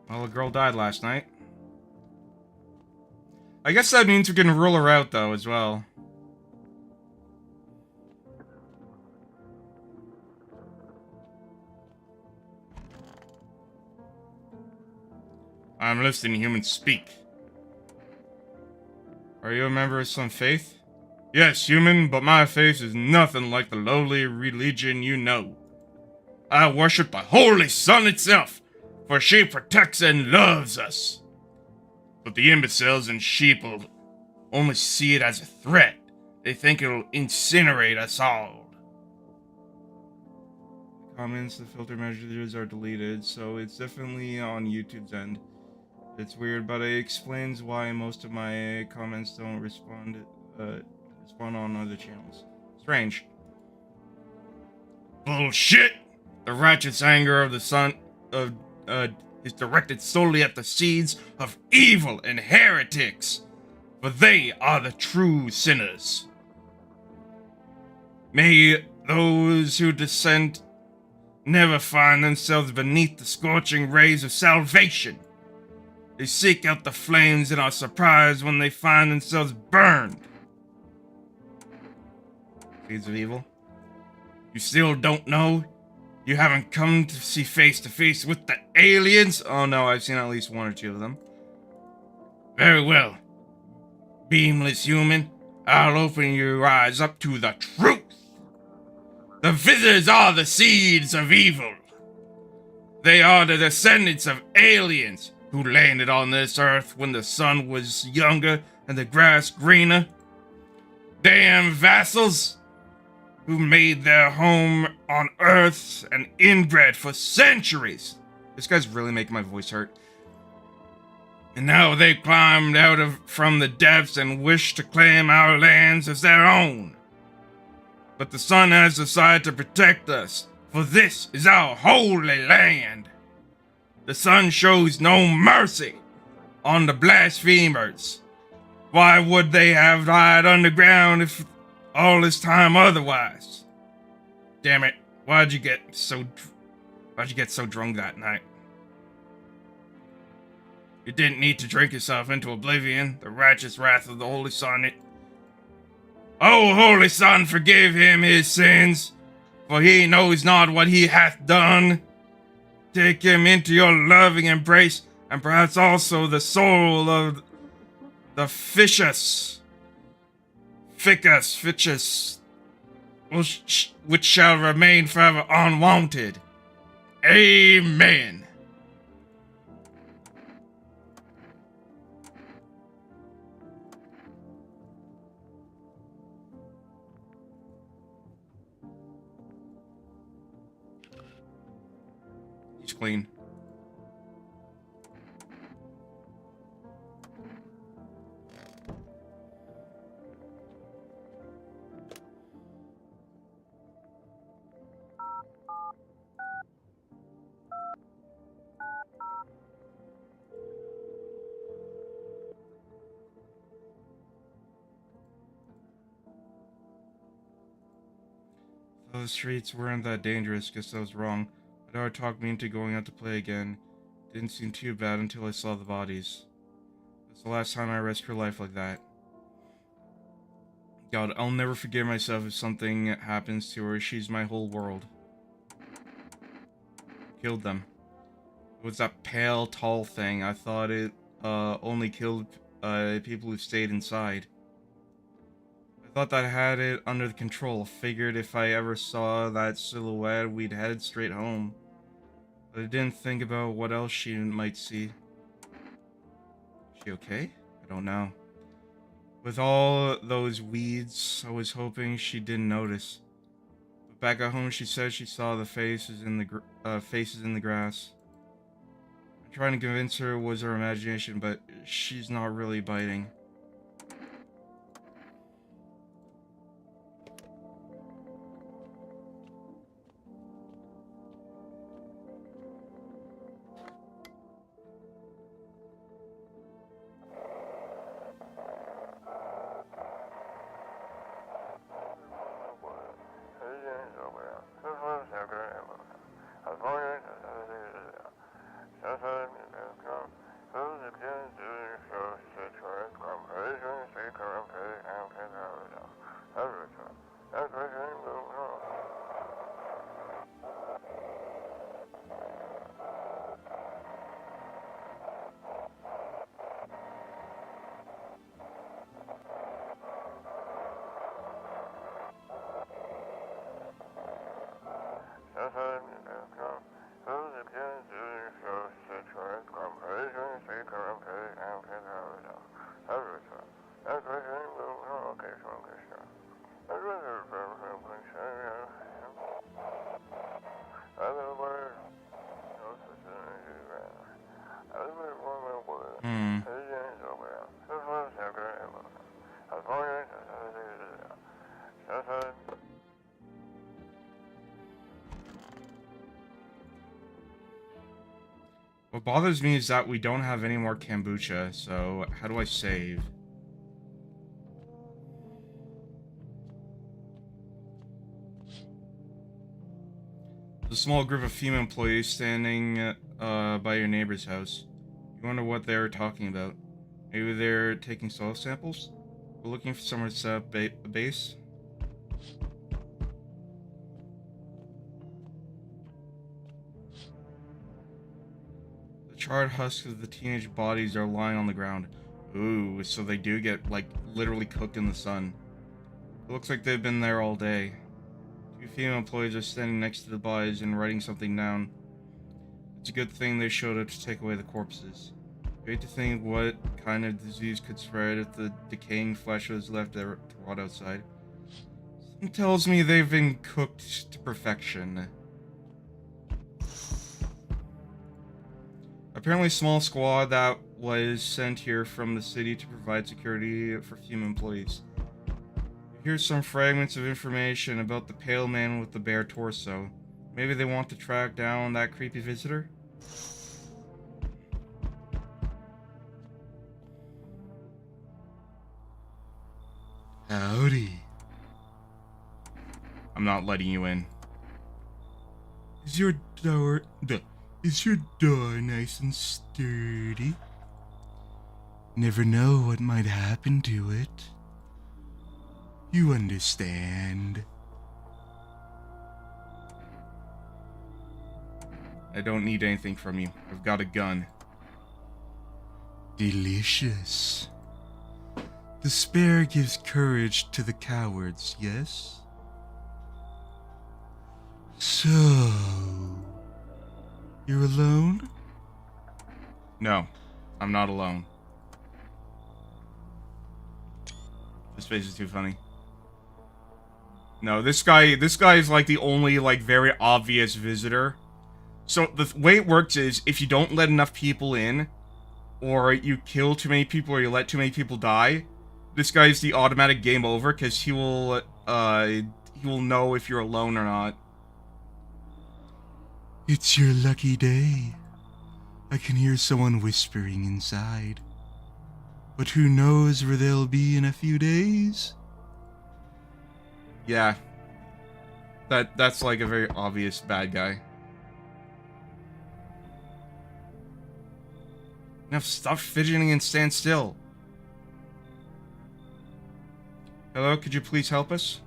S1: Well, a girl died last night. I guess that means we can rule her out, though, as well. I'm listening, humans speak. Are you a member of some faith? Yes, human, but my faith is nothing like the lowly religion you know. I worship the Holy Sun itself, for she protects and loves us. But the imbeciles and sheeple only see it as a threat. They think it'll incinerate us all. Comments, the filter measures are deleted, so it's definitely on YouTube's end. It's weird, but it explains why most of my comments don't respond on other channels. Strange. Bullshit! The righteous anger of the sun is directed solely at the seeds of evil and heretics, for they are the true sinners. May those who dissent never find themselves beneath the scorching rays of salvation. They seek out the flames and are surprised when they find themselves burned. Seeds of evil? You still don't know? You haven't come to see face to face with the aliens? Oh no, I've seen at least one or two of them. Very well. Beamless human, I'll open your eyes up to the truth. The visitors are the seeds of evil. They are the descendants of aliens who landed on this earth when the sun was younger and the grass greener. Damn vassals who made their home on earth and inbred for centuries. This guy's really making my voice hurt. And now they climbed from the depths and wish to claim our lands as their own. But the sun has decided to protect us, for this is our holy land. The sun shows no mercy on the blasphemers. Why would they have died underground if all this time otherwise? Damn it, why'd you get so drunk that night? You didn't need to drink yourself into oblivion, the righteous wrath of the Holy Sun. O Holy Sun, forgive him his sins, for he knows not what he hath done. Take him into your loving embrace, and perhaps also the soul of the Ficus, which shall remain forever unwanted. Amen. He's clean. Though the streets weren't that dangerous, guess I was wrong. My daughter talked me into going out to play again. Didn't seem too bad until I saw the bodies. That's the last time I risked her life like that. God, I'll never forgive myself if something happens to her. She's my whole world. Killed them. It was that pale, tall thing. I thought it only killed people who stayed inside. I thought that I had it under control. Figured if I ever saw that silhouette, we'd head straight home. But I didn't think about what else she might see. Is she okay? I don't know. With all those weeds, I was hoping she didn't notice. But back at home, she said she saw the faces in the grass. I'm trying to convince her it was her imagination, but she's not really biting. What bothers me is that we don't have any more kombucha, so how do I save? There's a small group of female employees standing by your neighbor's house. You wonder what they're talking about. Maybe they're taking soil samples? We're looking for somewhere to set up a base. The charred husks of the teenage bodies are lying on the ground. Ooh, so they do get, like, literally cooked in the sun. It looks like they've been there all day. Two female employees are standing next to the bodies and writing something down. It's a good thing they showed up to take away the corpses. Great to think what kind of disease could spread if the decaying flesh was left there to rot outside. Something tells me they've been cooked to perfection. Apparently a small squad that was sent here from the city to provide security for female employees. Here's some fragments of information about the pale man with the bare torso. Maybe they want to track down that creepy visitor? Howdy. I'm not letting you in. Is your door nice and sturdy? Never know what might happen to it. You understand. I don't need anything from you. I've got a gun. Delicious. Despair gives courage to the cowards, yes? So... you're alone? No, I'm not alone. This face is too funny. No, this guy is like the only, like, very obvious visitor. So the way it works is, if you don't let enough people in, or you kill too many people, or you let too many people die, this guy's the automatic game over, because he will know if you're alone or not. It's your lucky day. I can hear someone whispering inside. But who knows where they'll be in a few days? Yeah. That's like a very obvious bad guy. Now stop fidgeting and stand still. Hello, could you please help us?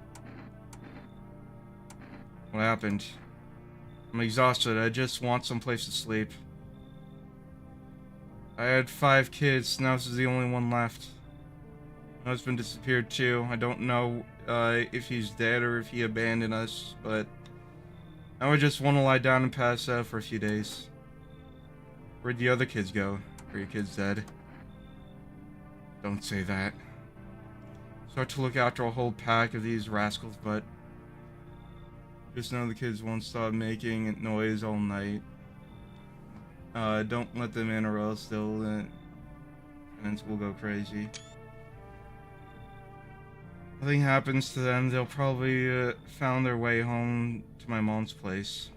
S1: What happened? I'm exhausted. I just want some place to sleep. I had 5 kids. Now this is the only one left. My husband disappeared too. I don't know if he's dead or if he abandoned us, but now I just want to lie down and pass out for a few days. Where'd the other kids go? Are your kids dead? Don't say that. Start to look after a whole pack of these rascals, but just know the kids won't stop making noise all night. Don't let them in or else they'll and will go crazy. Nothing happens to them, they'll probably found their way home to my mom's place.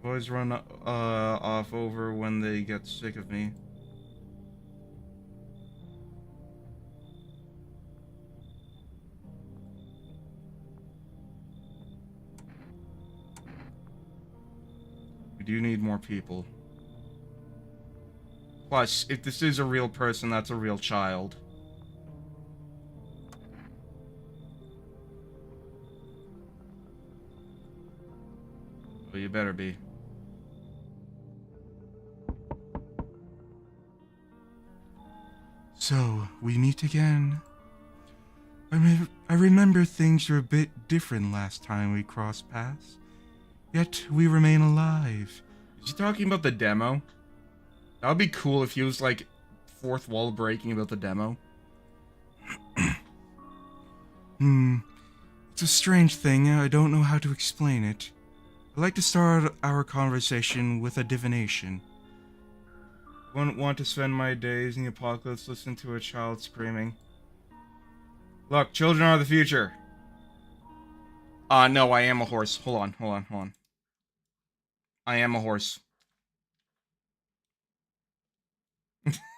S1: Boys run off over when they get sick of me. We do need more people. Plus, if this is a real person, that's a real child. Well, you better be. So, we meet again. I remember things were a bit different last time we crossed paths. Yet, we remain alive. Is he talking about the demo? That would be cool if he was, like, fourth wall breaking about the demo. It's a strange thing. I don't know how to explain it. I'd like to start our conversation with a divination. I wouldn't want to spend my days in the apocalypse listening to a child screaming. Look, children are the future. No, I am a horse. Hold on. I am a horse.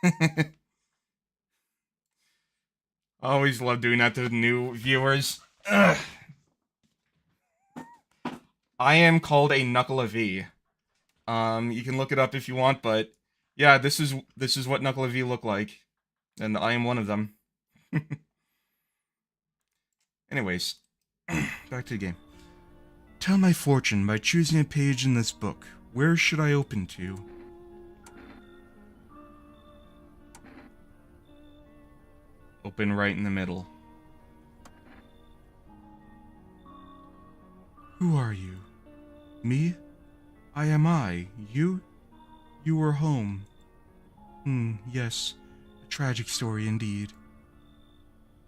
S1: I always love doing that to new viewers. Ugh. I am called a Nuckelavee. You can look it up if you want, but yeah, this is what Nuckelavee look like, and I am one of them. Anyways, back to the game. Tell my fortune by choosing a page in this book. Where should I open to? Open right in the middle. Who are you? Me? I am I. You? You were home. Yes. A tragic story indeed.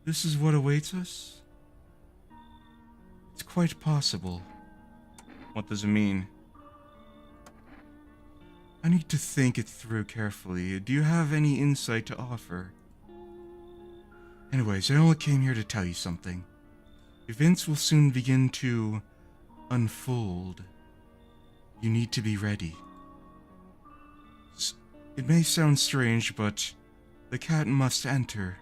S1: This is what awaits us? It's quite possible. What does it mean? I need to think it through carefully. Do you have any insight to offer? Anyways, I only came here to tell you something. Events will soon begin to unfold. You need to be ready. It may sound strange, but the cat must enter.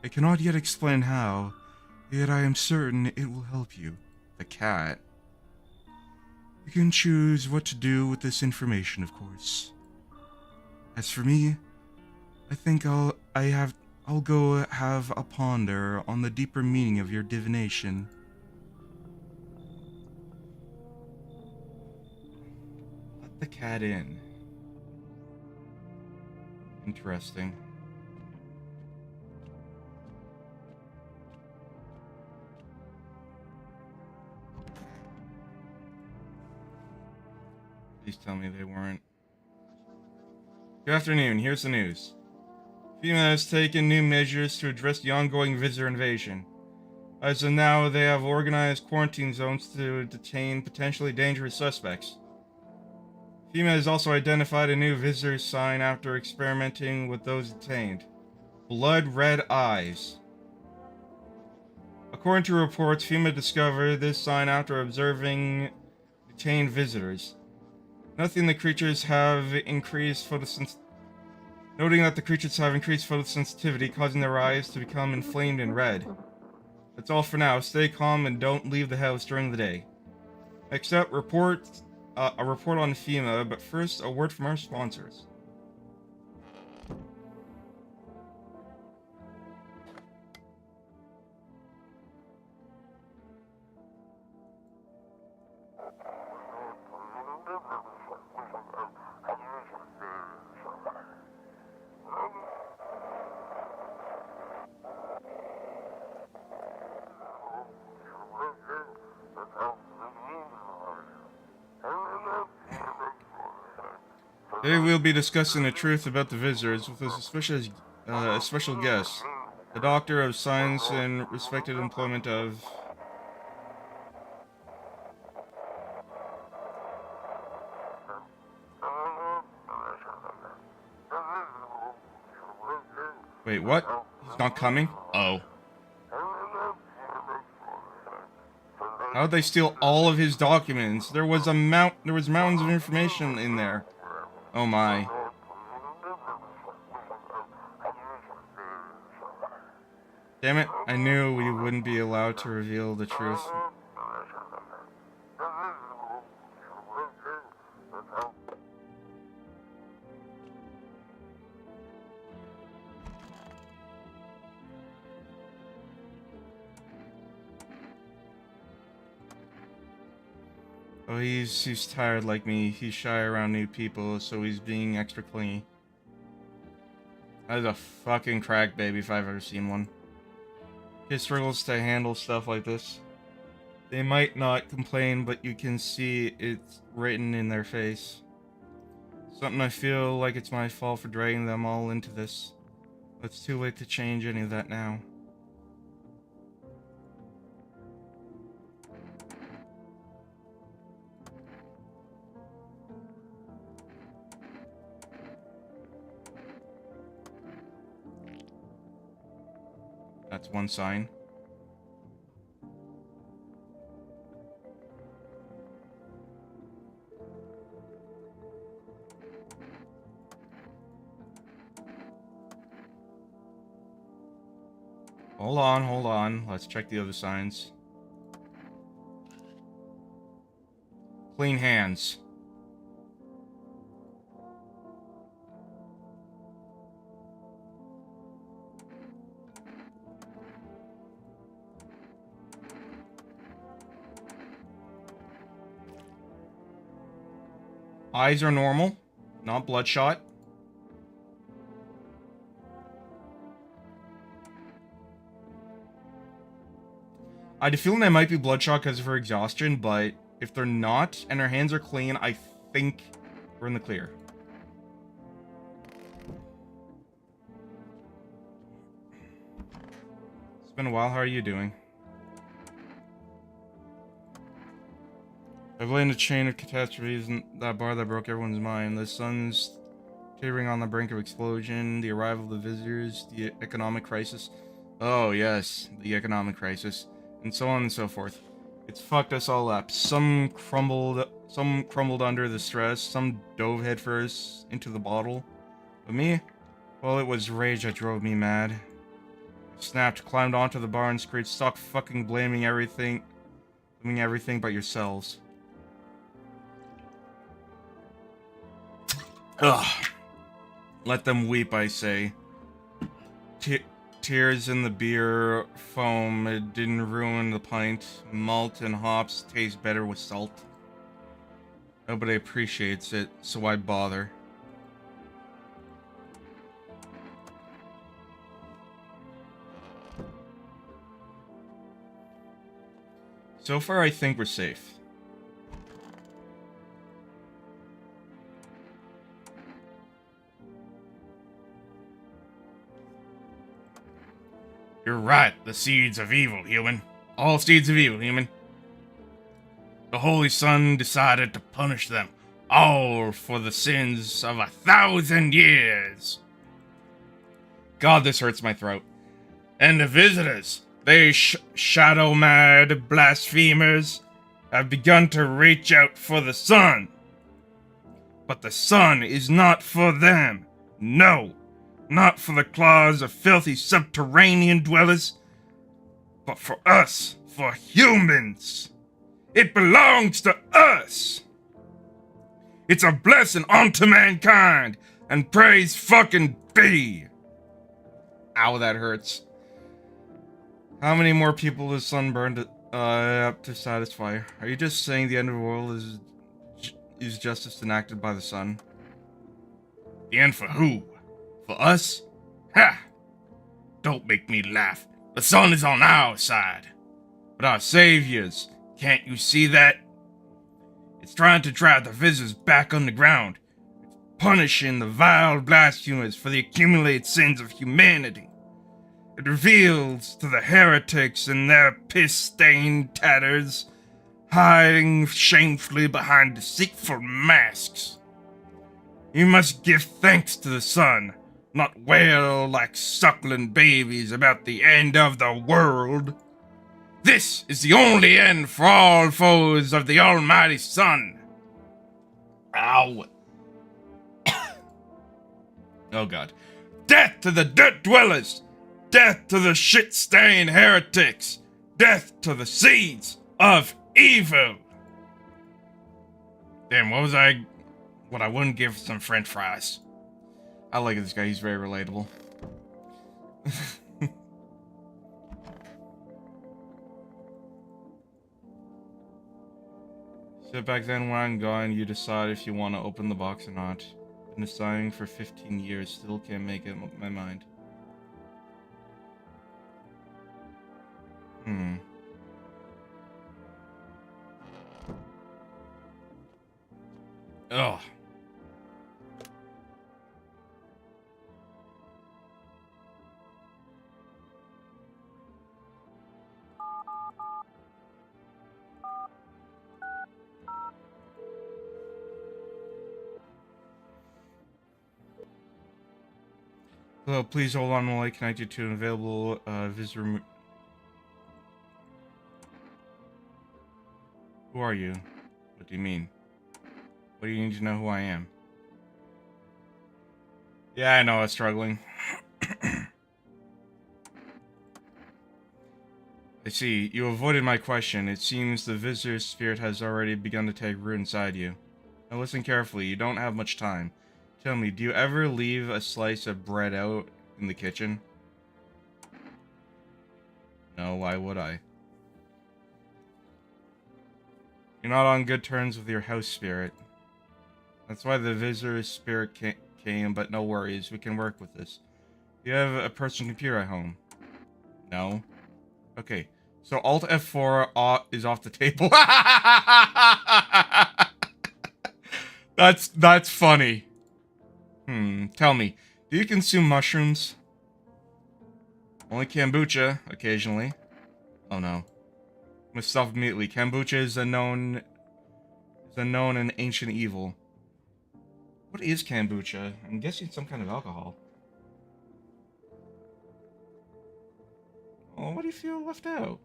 S1: I cannot yet explain how, yet I am certain it will help you. The cat. You can choose what to do with this information, of course. As for me, I think I'll go have a ponder on the deeper meaning of your divination. Let the cat in. Interesting. Please tell me they weren't. Good afternoon, here's the news. FEMA has taken new measures to address the ongoing visitor invasion. As of now, they have organized quarantine zones to detain potentially dangerous suspects. FEMA has also identified a new visitor sign after experimenting with those detained. Blood red eyes. According to reports, FEMA discovered this sign after observing detained visitors. Noting that the creatures have increased photosensitivity, causing their eyes to become inflamed and red. That's all for now. Stay calm and don't leave the house during the day. Next up, a report on FEMA, but first, a word from our sponsors. Today we'll be discussing the truth about the visitors with a special guest, the Doctor of Science and respected employment of... Wait, what? He's not coming? Oh. How'd they steal all of his documents? There was mountains of information in there. Oh my. Damn it, I knew we wouldn't be allowed to reveal the truth. Oh, he's tired like me. He's shy around new people, so he's being extra clingy. That is a fucking crack baby if I've ever seen one. He struggles to handle stuff like this. They might not complain, but you can see it's written in their face. Something I feel like it's my fault for dragging them all into this. But it's too late to change any of that now. That's one sign. Hold on. Let's check the other signs. Clean hands. Eyes are normal, not bloodshot. I had a feeling they might be bloodshot because of her exhaustion, but if they're not, and her hands are clean, I think we're in the clear. It's been a while, how are you doing? I've laid a chain of catastrophes in that bar that broke everyone's mind. The sun's teetering on the brink of explosion, the arrival of the visitors, the economic crisis. Oh yes, the economic crisis. And so on and so forth. It's fucked us all up. Some crumbled under the stress, some dove headfirst into the bottle. But me? Well, it was rage that drove me mad. I snapped, climbed onto the bar and screeched, "Stop fucking blaming everything but yourselves." Ugh. Let them weep, I say. Tears in the beer foam, it didn't ruin the pint. Malt and hops taste better with salt. Nobody appreciates it, so why bother? So far, I think we're safe. You're right, the seeds of evil, human. All seeds of evil, human. The Holy Sun decided to punish them, all for the sins of 1,000 years. God, this hurts my throat. And the visitors, they shadow-mad blasphemers, have begun to reach out for the sun. But the sun is not for them. No. Not for the claws of filthy subterranean dwellers, but for us, for humans. It belongs to us. It's a blessing unto mankind, and praise fucking be. Ow, that hurts. How many more people is sunburned up to satisfy? Are you just saying the end of the world is justice enacted by the sun? The end for who? For us? Ha! Don't make me laugh. The sun is on our side. But our saviors, can't you see that? It's trying to drive the visitors back underground. It's punishing the vile blasphemers for the accumulated sins of humanity. It reveals to the heretics in their piss-stained tatters, hiding shamefully behind deceitful masks. You must give thanks to the sun, not wail like suckling babies about the end of the world. This is the only end for all foes of the almighty sun. Ow. Oh god. Death to the dirt dwellers! Death to the shit-stained heretics! Death to the seeds of evil! Damn, what I wouldn't give for some french fries. I like this guy, he's very relatable. So back then when I'm gone, you decide if you want to open the box or not. Been deciding for 15 years, still can't make it up my mind. Ugh. Hello, please hold on while I connect you to an available visitor. Who are you? What do you mean? What do you need to know who I am? Yeah, I know, I was struggling. I see. You avoided my question. It seems the visitor's spirit has already begun to take root inside you. Now listen carefully. You don't have much time. Tell me, do you ever leave a slice of bread out in the kitchen? No, why would I? You're not on good terms with your house spirit. That's why the visitor's spirit came, but no worries. We can work with this. Do you have a personal computer at home? No. Okay. So Alt F4 is off the table. That's funny. Tell me, do you consume mushrooms? Only kombucha, occasionally. Oh no. Must stop immediately. Kombucha is a known and ancient evil. What is kombucha? I'm guessing some kind of alcohol. Oh, what do you feel left out?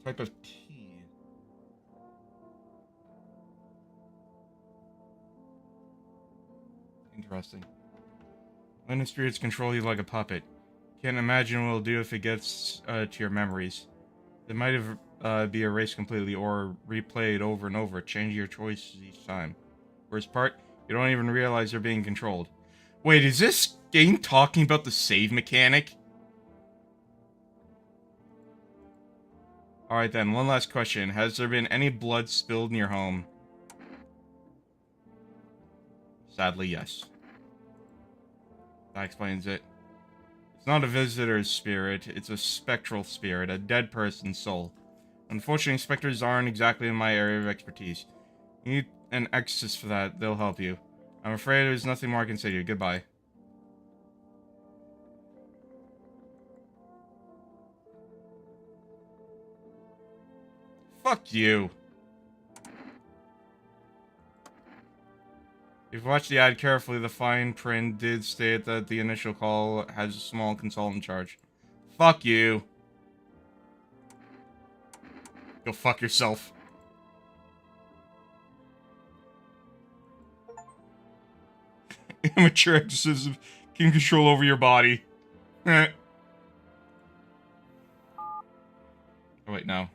S1: Type of tea. Interesting. When the spirits control you like a puppet. Can't imagine what it'll do if it gets to your memories. They might have be erased completely or replayed over and over, changing your choices each time. Worst part, you don't even realize you're being controlled. Wait, is this game talking about the save mechanic? Alright then, one last question. Has there been any blood spilled in your home? Sadly, yes. That explains it. It's not a visitor's spirit, it's a spectral spirit, a dead person's soul. Unfortunately, specters aren't exactly in my area of expertise. You need an exorcist for that, they'll help you. I'm afraid there's nothing more I can say to you. Goodbye. Fuck you. If you watch the ad carefully, the fine print did state that the initial call has a small consultant charge. Fuck you. Go fuck yourself. Amateur exorcism can control over your body. Oh, wait, no.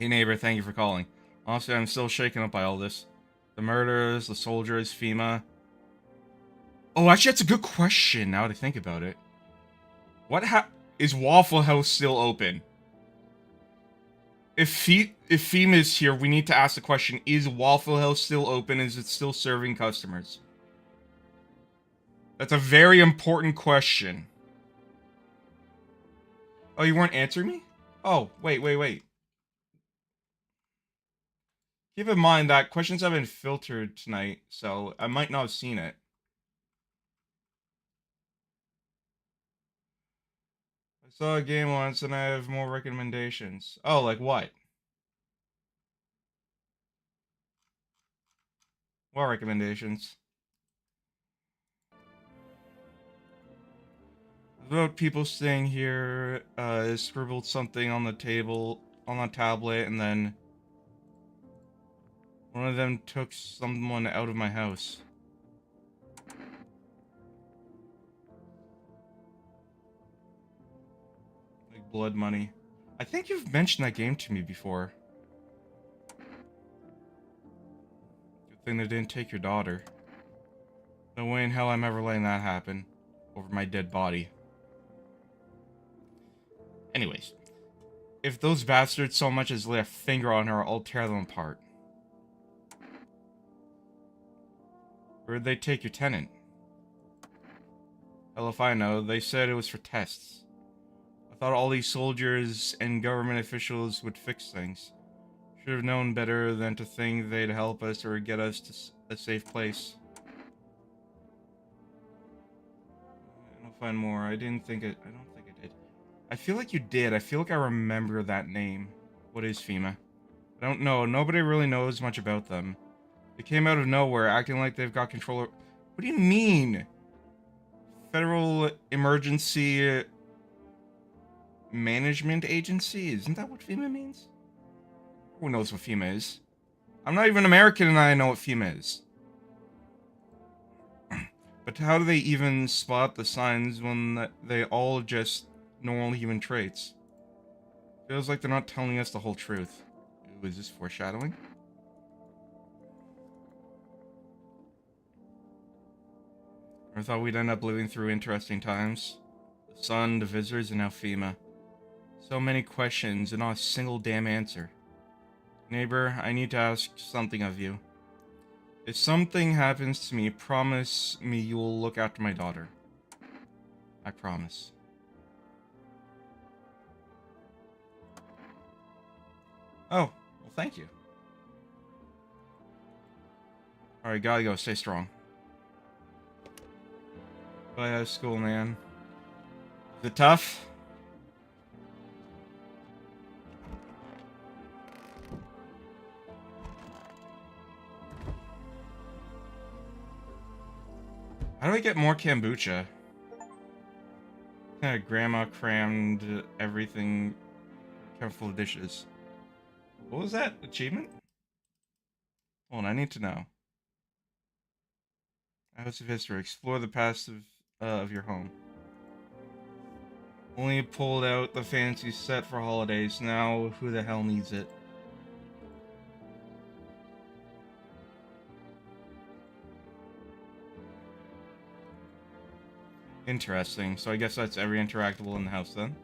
S1: Hey neighbor, thank you for calling. Honestly, I'm still shaken up by all this. The murders, the soldiers, FEMA. Oh, actually, that's a good question, now that I think about it. Is Waffle House still open? If FEMA is here, we need to ask the question, is Waffle House still open? Is it still serving customers? That's a very important question. Oh, you weren't answering me? Oh, wait. Keep in mind that questions have been filtered tonight, so I might not have seen it. I saw a game once and I have more recommendations. Oh, like what? What recommendations? About people staying here, scribbled something on the table, on a tablet, and then one of them took someone out of my house. Blood money. I think you've mentioned that game to me before. Good thing they didn't take your daughter. No way in hell I'm ever letting that happen. Over my dead body. Anyways. If those bastards so much as lay a finger on her, I'll tear them apart. Where'd they take your tenant? Hell if I know, they said it was for tests. I thought all these soldiers and government officials would fix things. Should have known better than to think they'd help us or get us to a safe place. I'll find more. I don't think I did. I feel like you did. I feel like I remember that name. What is FEMA? I don't know. Nobody really knows much about them. They came out of nowhere, acting like they've got control of... What do you mean? Federal Emergency Management Agency? Isn't that what FEMA means? Who knows what FEMA is? I'm not even American and I know what FEMA is. But how do they even spot the signs when they all just normal human traits? Feels like they're not telling us the whole truth. Ooh, is this foreshadowing? I thought we'd end up living through interesting times. The sun, the visitors, and now FEMA. So many questions and not a single damn answer. Neighbor, I need to ask something of you. If something happens to me, promise me you will look after my daughter. I promise. Oh, well thank you. Alright, gotta go. Stay strong. Bye, high school, man. Is it tough? How do I get more kombucha? Grandma crammed everything full of dishes. What was that? Achievement? Hold on, I need to know. House of History. Explore the past of your home. Only pulled out the fancy set for holidays. Now, who the hell needs it? Interesting. So I guess that's every interactable in the house then.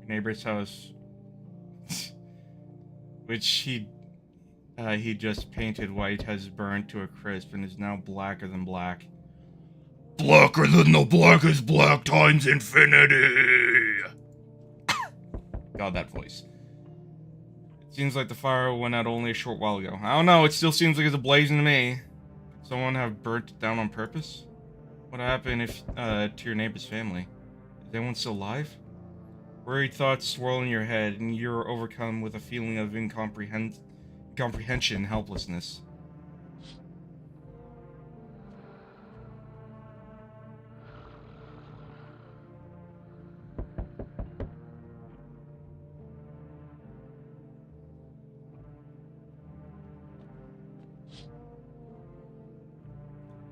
S1: Neighbor's house, which he just painted white, has burned to a crisp and is now blacker than black. Blacker than the blackest black times infinity. God, that voice. It seems like the fire went out only a short while ago. I don't know, it still seems like it's ablazing to me. Could someone have burnt it down on purpose? What happened if to your neighbor's family? Is anyone still alive? Worried thoughts swirl in your head, and you're overcome with a feeling of incomprehension and helplessness.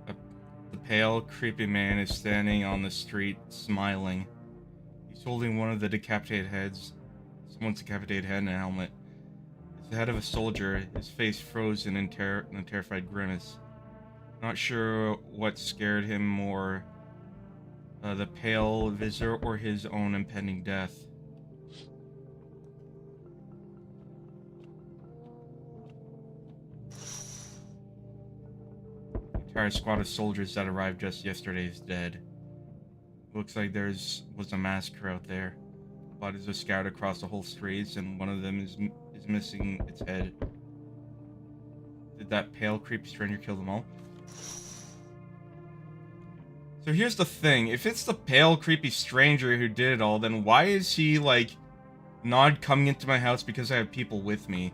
S1: The pale, creepy man is standing on the street, smiling. He's holding one of the decapitated heads. Someone's decapitated head and a helmet. It's the head of a soldier, his face frozen in a terrified grimace. Not sure what scared him more, the pale visitor or his own impending death. The entire squad of soldiers that arrived just yesterday is dead. Looks like was a massacre out there. Bodies are scattered across the whole streets, and one of them is missing its head. Did that pale, creepy stranger kill them all? So here's the thing. If it's the pale, creepy stranger who did it all, then why is he, like, not coming into my house because I have people with me?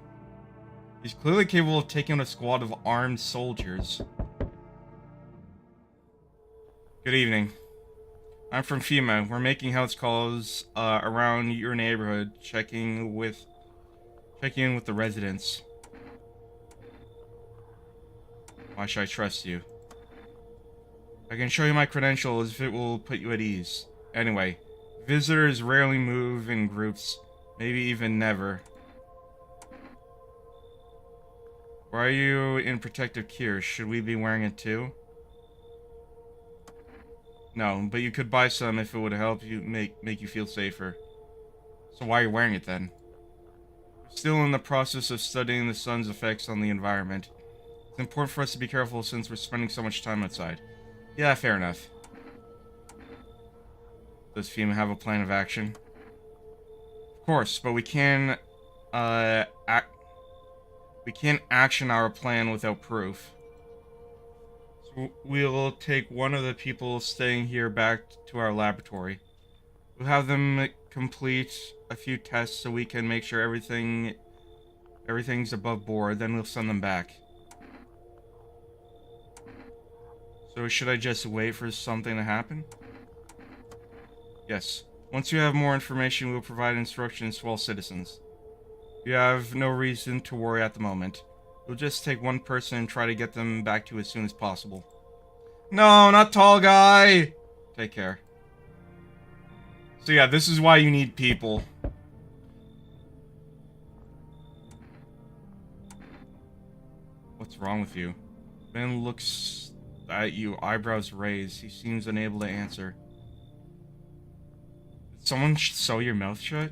S1: He's clearly capable of taking on a squad of armed soldiers. Good evening. I'm from FEMA. We're making house calls around your neighborhood, checking in with the residents. Why should I trust you? I can show you my credentials if it will put you at ease. Anyway, visitors rarely move in groups, maybe even never. Why are you in protective gear? Should we be wearing it too? No, but you could buy some if it would help you make you feel safer. So why are you wearing it then? We're still in the process of studying the sun's effects on the environment. It's important for us to be careful since we're spending so much time outside. Yeah, fair enough. Does FEMA have a plan of action? Of course, but we can't action our plan without proof. So we'll take one of the people staying here back to our laboratory. We'll have them complete a few tests so we can make sure everything's above board, then we'll send them back. So should I just wait for something to happen? Yes. Once you have more information, we'll provide instructions to all citizens. You have no reason to worry at the moment. We'll just take one person and try to get them back to you as soon as possible. No, not tall guy! Take care. So yeah, this is why you need people. What's wrong with you? Ben looks at you, eyebrows raised. He seems unable to answer. Did someone sew your mouth shut?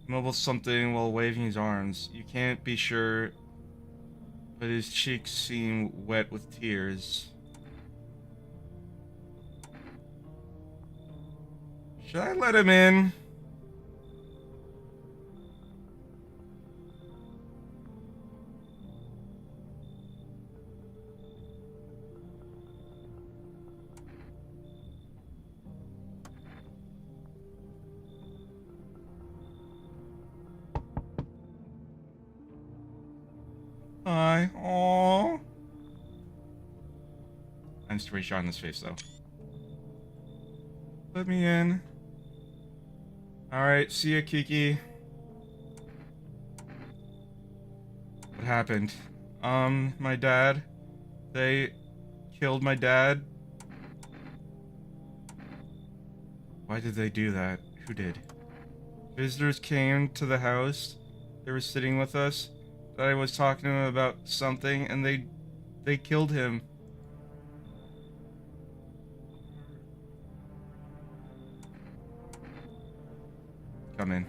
S1: He mumbles something while waving his arms. You can't be sure, but his cheeks seem wet with tears. Should I let him in? Hi. Aww. Nice to shot in his face, though. Let me in. Alright, see ya, Kiki. What happened? My dad. They killed my dad. Why did they do that? Who did? Visitors came to the house. They were sitting with us. I was talking to him about something, and they killed him. Come in.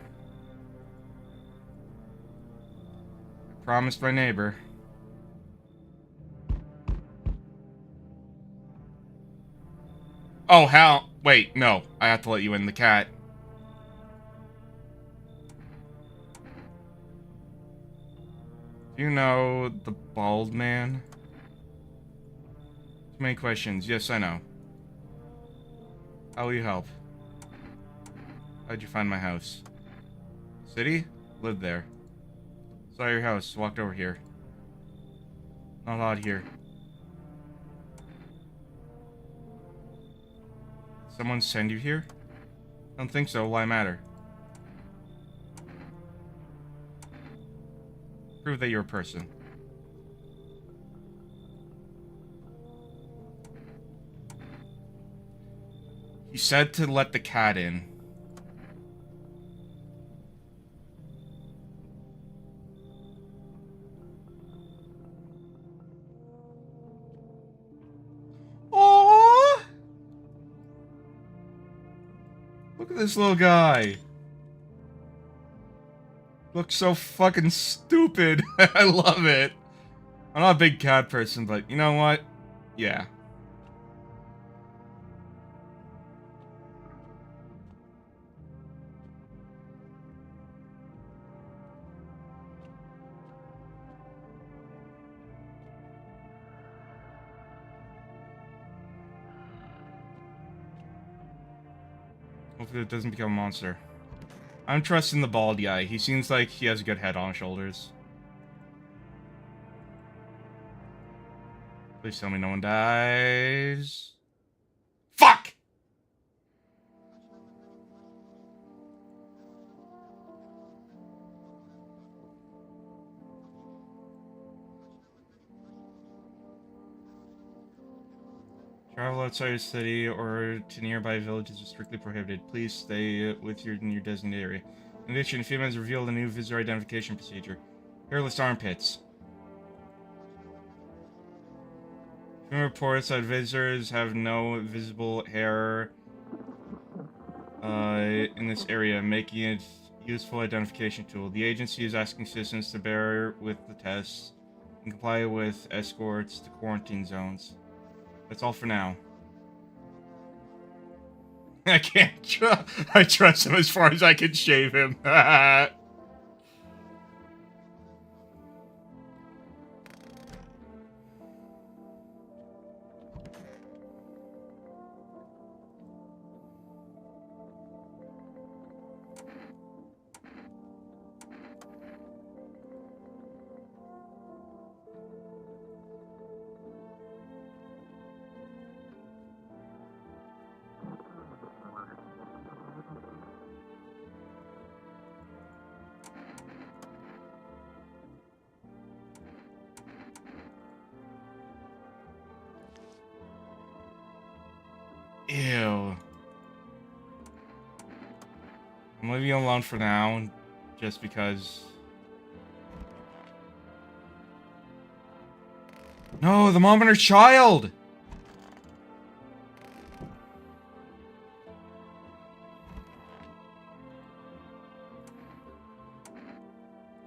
S1: I promised my neighbor. Oh, hell. Wait, no. I have to let you in, the cat. Do you know the bald man? Too many questions. Yes, I know. How will you help? How'd you find my house? City? Lived there. Saw your house. Walked over here. Not out here. Did someone send you here? Don't think so. Why matter? Prove that you're a person. He said to let the cat in. Aww! Look at this little guy. Looks so fucking stupid. I love it. I'm not a big cat person, but you know what? Yeah. Hopefully it doesn't become a monster. I'm trusting the bald guy. He seems like he has a good head on his shoulders. Please tell me no one dies. Fuck! Travel outside your city or to nearby villages is strictly prohibited. Please stay in your designated area. In addition, FEMA has revealed a new visitor identification procedure. Hairless armpits. FEMA reports that visitors have no visible hair in this area, making it a useful identification tool. The agency is asking citizens to bear with the tests and comply with escorts to quarantine zones. That's all for now. I can't I trust him as far as I can shave him. Ew. I'm leaving you alone for now, just because... No, the mom and her child!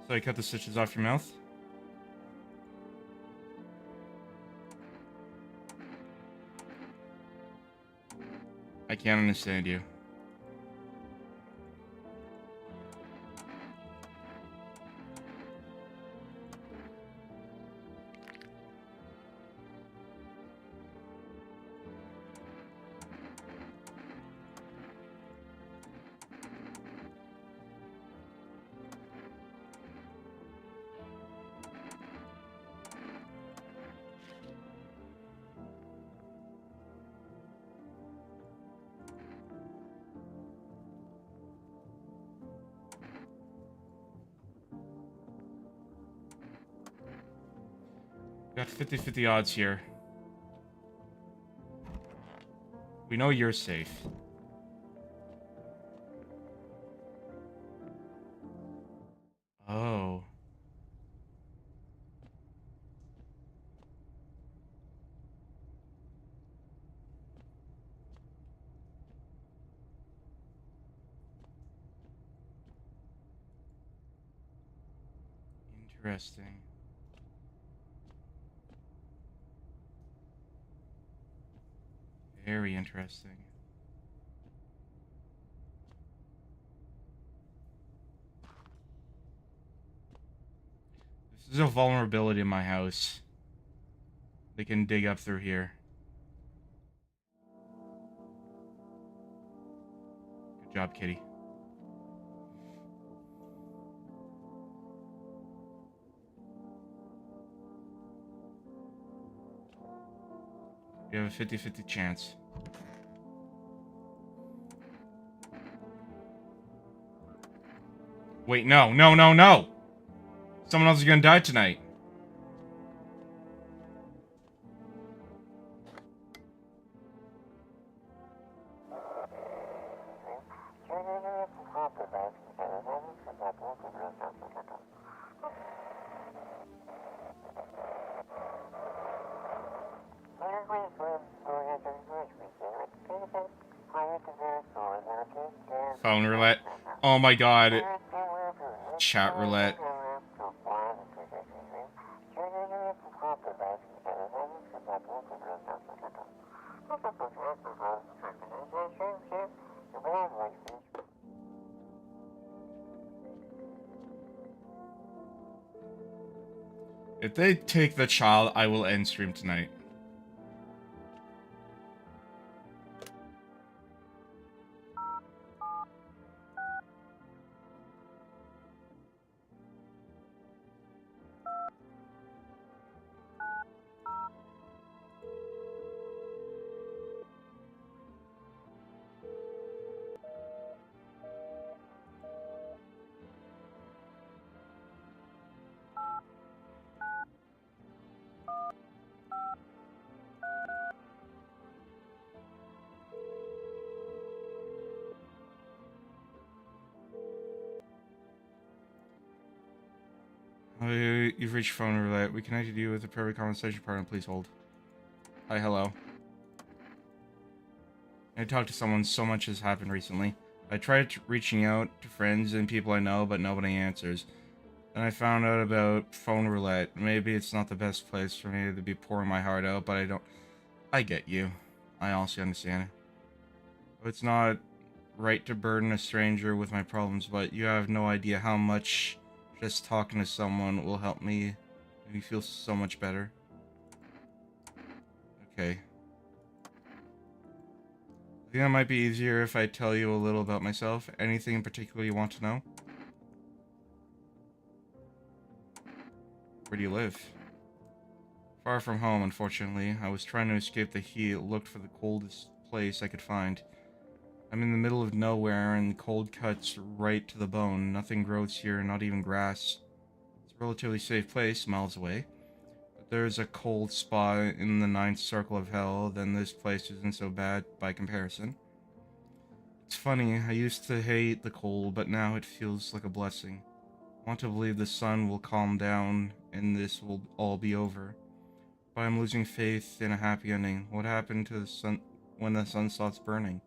S1: So I cut the stitches off your mouth? I can't understand you. Got 50-50 odds here. We know you're safe. Oh. Interesting. Very interesting. This is a vulnerability in my house. They can dig up through here. Good job, kitty. You have a 50-50 chance. Wait, no, no, no, no! Someone else is gonna die tonight. Phone roulette. Oh my god. Chat roulette. If they take the child, I will end stream tonight. Oh, you've reached phone roulette. We connected you with the perfect conversation partner. Please hold. Hi, hello. I talked to someone. So much has happened recently. I tried reaching out to friends and people I know, but nobody answers. Then I found out about phone roulette. Maybe it's not the best place for me to be pouring my heart out, but I get you. I also understand. It's not right to burden a stranger with my problems, but you have no idea how much just talking to someone will help me make me feel so much better. Okay. I think that might be easier if I tell you a little about myself. Anything in particular you want to know? Where do you live? Far from home, unfortunately. I was trying to escape the heat, looked for the coldest place I could find. I'm in the middle of nowhere, and the cold cuts right to the bone. Nothing grows here, not even grass. It's a relatively safe place, miles away. But there's a cold spot in the ninth circle of hell, then this place isn't so bad by comparison. It's funny, I used to hate the cold, but now it feels like a blessing. I want to believe the sun will calm down, and this will all be over. But I'm losing faith in a happy ending. What happened to the sun when the sun stops burning?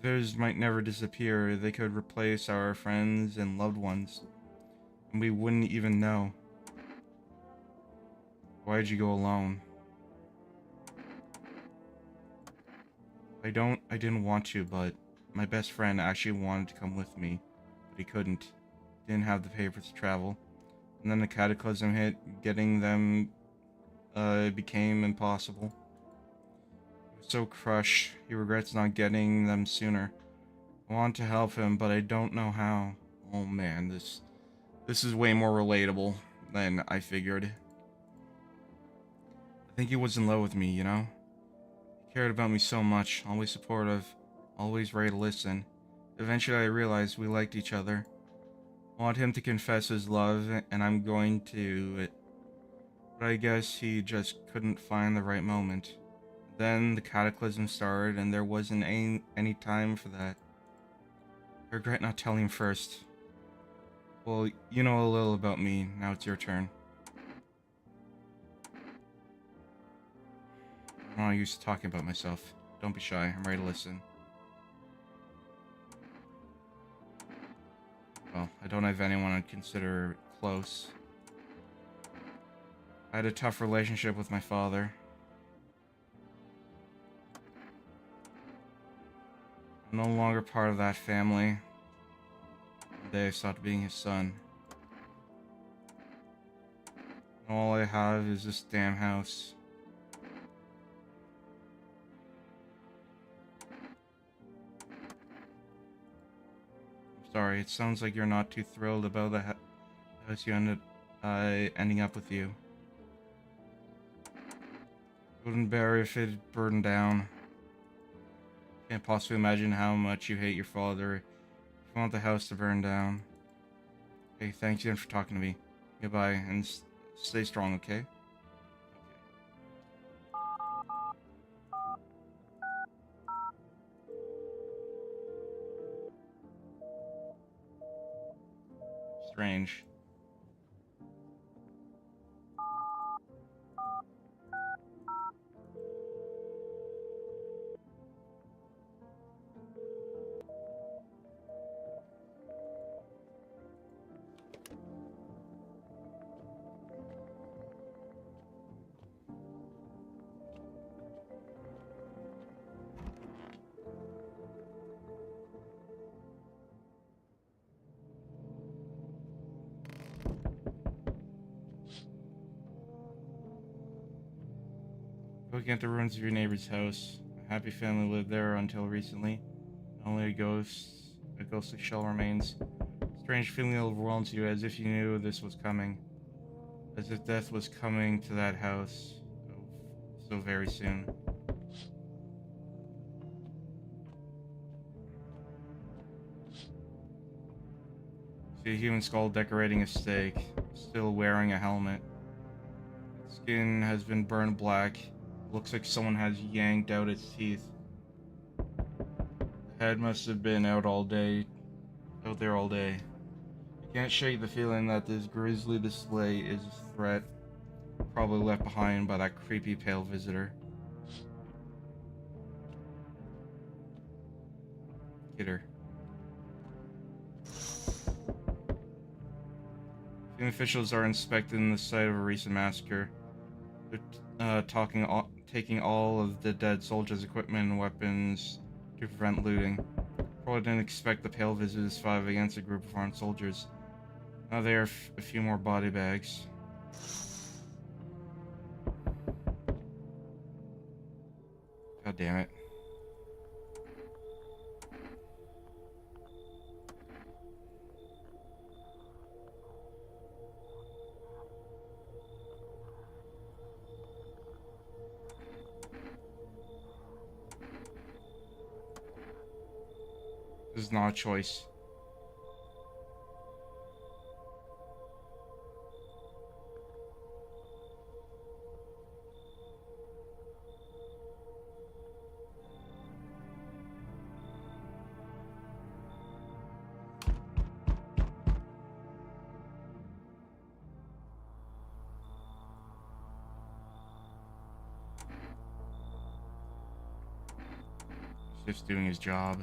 S1: The fears might never disappear. They could replace our friends and loved ones, and we wouldn't even know. Why'd you go alone? I didn't want to, but my best friend actually wanted to come with me, but he couldn't. Didn't have the papers to travel. And then the cataclysm hit. Getting them became impossible. He was so crushed. He regrets not getting them sooner. I want to help him, but I don't know how. Oh man, this is way more relatable than I figured. I think he was in love with me, you know? He cared about me so much, always supportive, always ready to listen. Eventually I realized we liked each other. I want him to confess his love, and I'm going to, but I guess he just couldn't find the right moment. Then the cataclysm started, and there wasn't any time for that. I regret not telling him first. Well, you know a little about me, now it's your turn. I'm not used to talking about myself. Don't be shy, I'm ready to listen. Well, I don't have anyone I'd consider close. I had a tough relationship with my father. I'm no longer part of that family. The day I stopped being his son. And all I have is this damn house. I'm sorry, it sounds like you're not too thrilled about the house you ended ending up with you. Wouldn't bear if it burned down. Can't possibly imagine how much you hate your father. If you want the house to burn down. Hey, thanks again for talking to me. Goodbye, and stay strong, okay? Strange. Looking at the ruins of your neighbor's house. A happy family lived there until recently. Only a ghostly shell remains. Strange feeling overwhelms you as if you knew this was coming. As if death was coming to that house so very soon. See a human skull decorating a stake, still wearing a helmet. Its skin has been burned black. Looks like someone has yanked out its teeth. The head must have been out there all day. Can't shake the feeling that this grisly display is a threat, probably left behind by that creepy pale visitor. Get her. The officials are inspecting the site of a recent massacre. They're taking all of the dead soldiers' equipment and weapons to prevent looting. Probably didn't expect the pale visitors to fight against a group of armed soldiers. Now there are a few more body bags. God damn it. This is not a choice. He's just doing his job.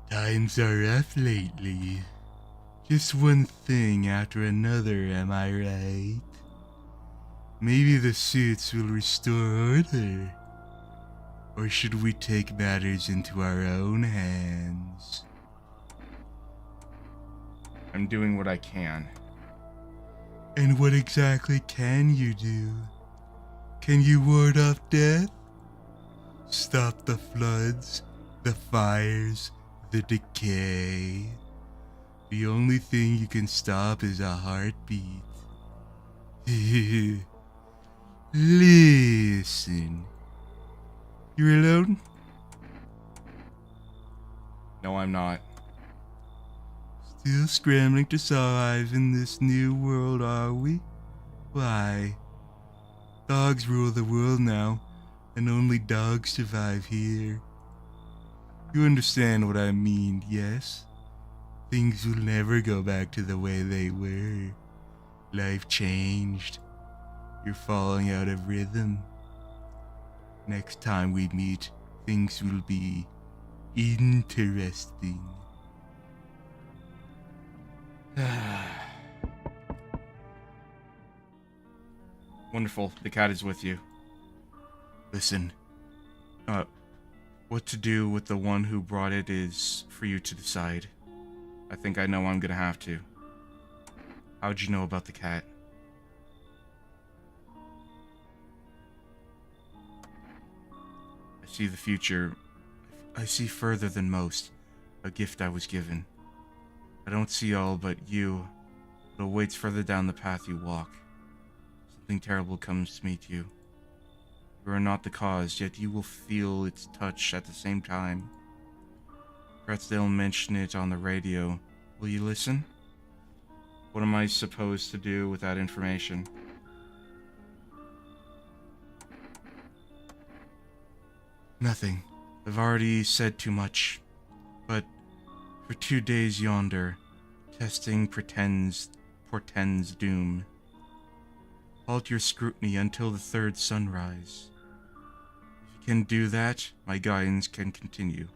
S2: Times are rough lately. Just one thing after another, am I right? Maybe the suits will restore order. Or should we take matters into our own hands?
S1: I'm doing what I can.
S2: And what exactly can you do? Can you ward off death? Stop the floods, the fires, the decay. The only thing you can stop is a heartbeat. Listen. You're alone?
S1: No, I'm not.
S2: Still scrambling to survive in this new world, are we? Why? Dogs rule the world now, and only dogs survive here. You understand what I mean, yes? Things will never go back to the way they were. Life changed. You're falling out of rhythm. Next time we meet, things will be interesting.
S1: Wonderful. The cat is with you.
S2: Listen,
S1: What to do with the one who brought it is for you to decide. I think I know I'm gonna have to. How'd you know about the cat? I see the future. I see further than most. A gift I was given. I don't see all but you. It awaits further down the path you walk. Something terrible comes to meet you. You are not the cause, yet you will feel its touch at the same time. Perhaps they'll mention it on the radio. Will you listen? What am I supposed to do with that information?
S2: nothing.
S1: I've already said too much. But for 2 days yonder, testing portends doom. Halt your scrutiny until the third sunrise. If you can do that, my guidance can continue.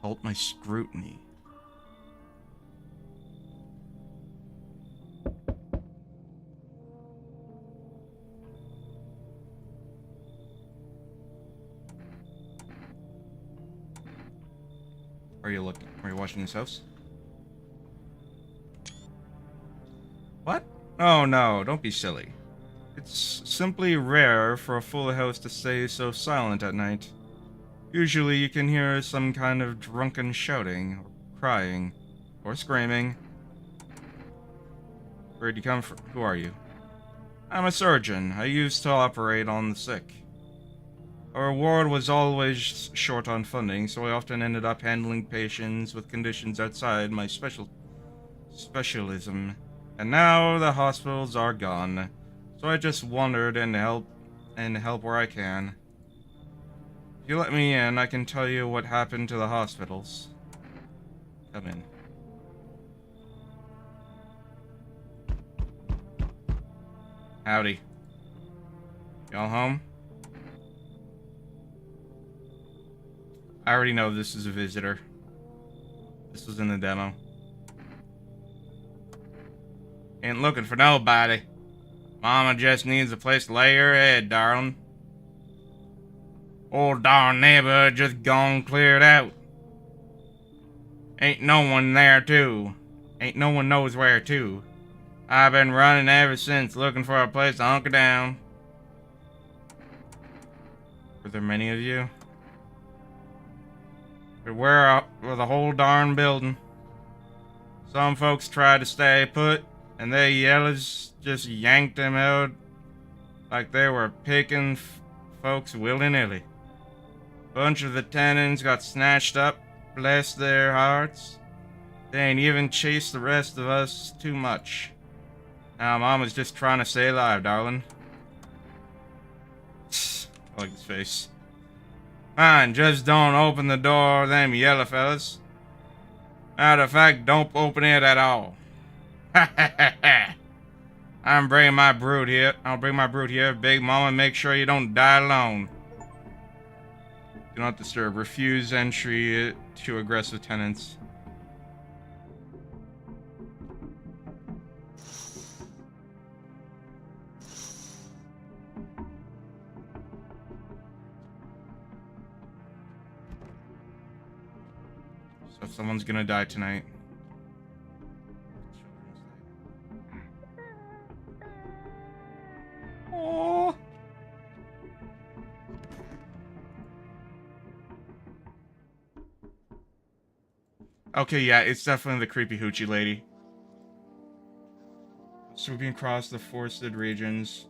S1: Halt my scrutiny. Are you watching this house? What? Oh no, don't be silly. It's simply rare for a full house to stay so silent at night. Usually you can hear some kind of drunken shouting, or crying, or screaming. Where'd you come from? Who are you? I'm a surgeon. I used to operate on the sick. Our ward was always short on funding, so I often ended up handling patients with conditions outside my specialism. And now the hospitals are gone, so I just wandered and help where I can. If you let me in, I can tell you what happened to the hospitals. Come in. Howdy. Y'all home? I already know this is a visitor. This was in the demo. Ain't looking for nobody. Mama just needs a place to lay her head, darling. Old darn neighborhood just gone cleared out. Ain't no one there, too. Ain't no one knows where to. I've been running ever since, looking for a place to hunker down. Were there many of you? But where were the whole darn building? Some folks tried to stay put, and they yellers just yanked them out like they were picking folks willy-nilly. Bunch of the tenants got snatched up, bless their hearts. They ain't even chased the rest of us too much. Now Mama's just trying to stay alive, darling. I like his face. Fine, just don't open the door, them yellow fellas. Matter of fact, don't open it at all. Ha ha ha ha. I'm bringing my brood here. I'll bring my brood here. Big Mama, make sure you don't die alone. Do not disturb. Refuse entry to aggressive tenants. So someone's gonna die tonight. Oh. Okay, yeah, it's definitely the creepy hoochie lady. Sweeping across the forested regions.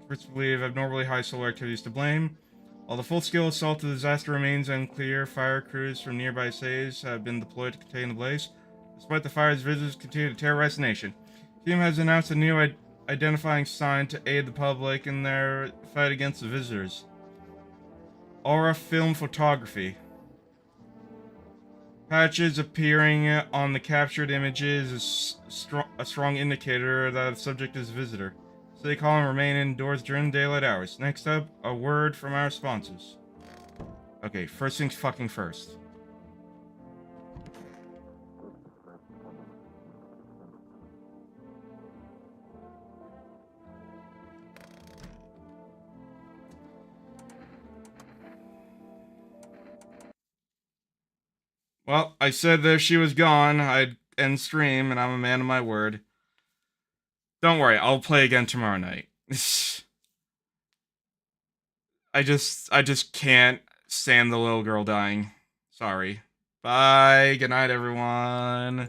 S1: Experts believe abnormally high solar activity is to blame. While the full-scale assault of the disaster remains unclear, fire crews from nearby cities have been deployed to contain the blaze. Despite the fire's visitors continue to terrorize the nation. The team has announced a new identifying sign to aid the public in their fight against the visitors. Aura Film Photography. Patches appearing on the captured images is a strong indicator that the subject is a visitor. Stay calm and remain indoors during daylight hours. Next up, a word from our sponsors. Okay, first things fucking first. Well, I said that if she was gone, I'd end stream, and I'm a man of my word. Don't worry, I'll play again tomorrow night. I just can't stand the little girl dying. Sorry. Bye. Good night, everyone.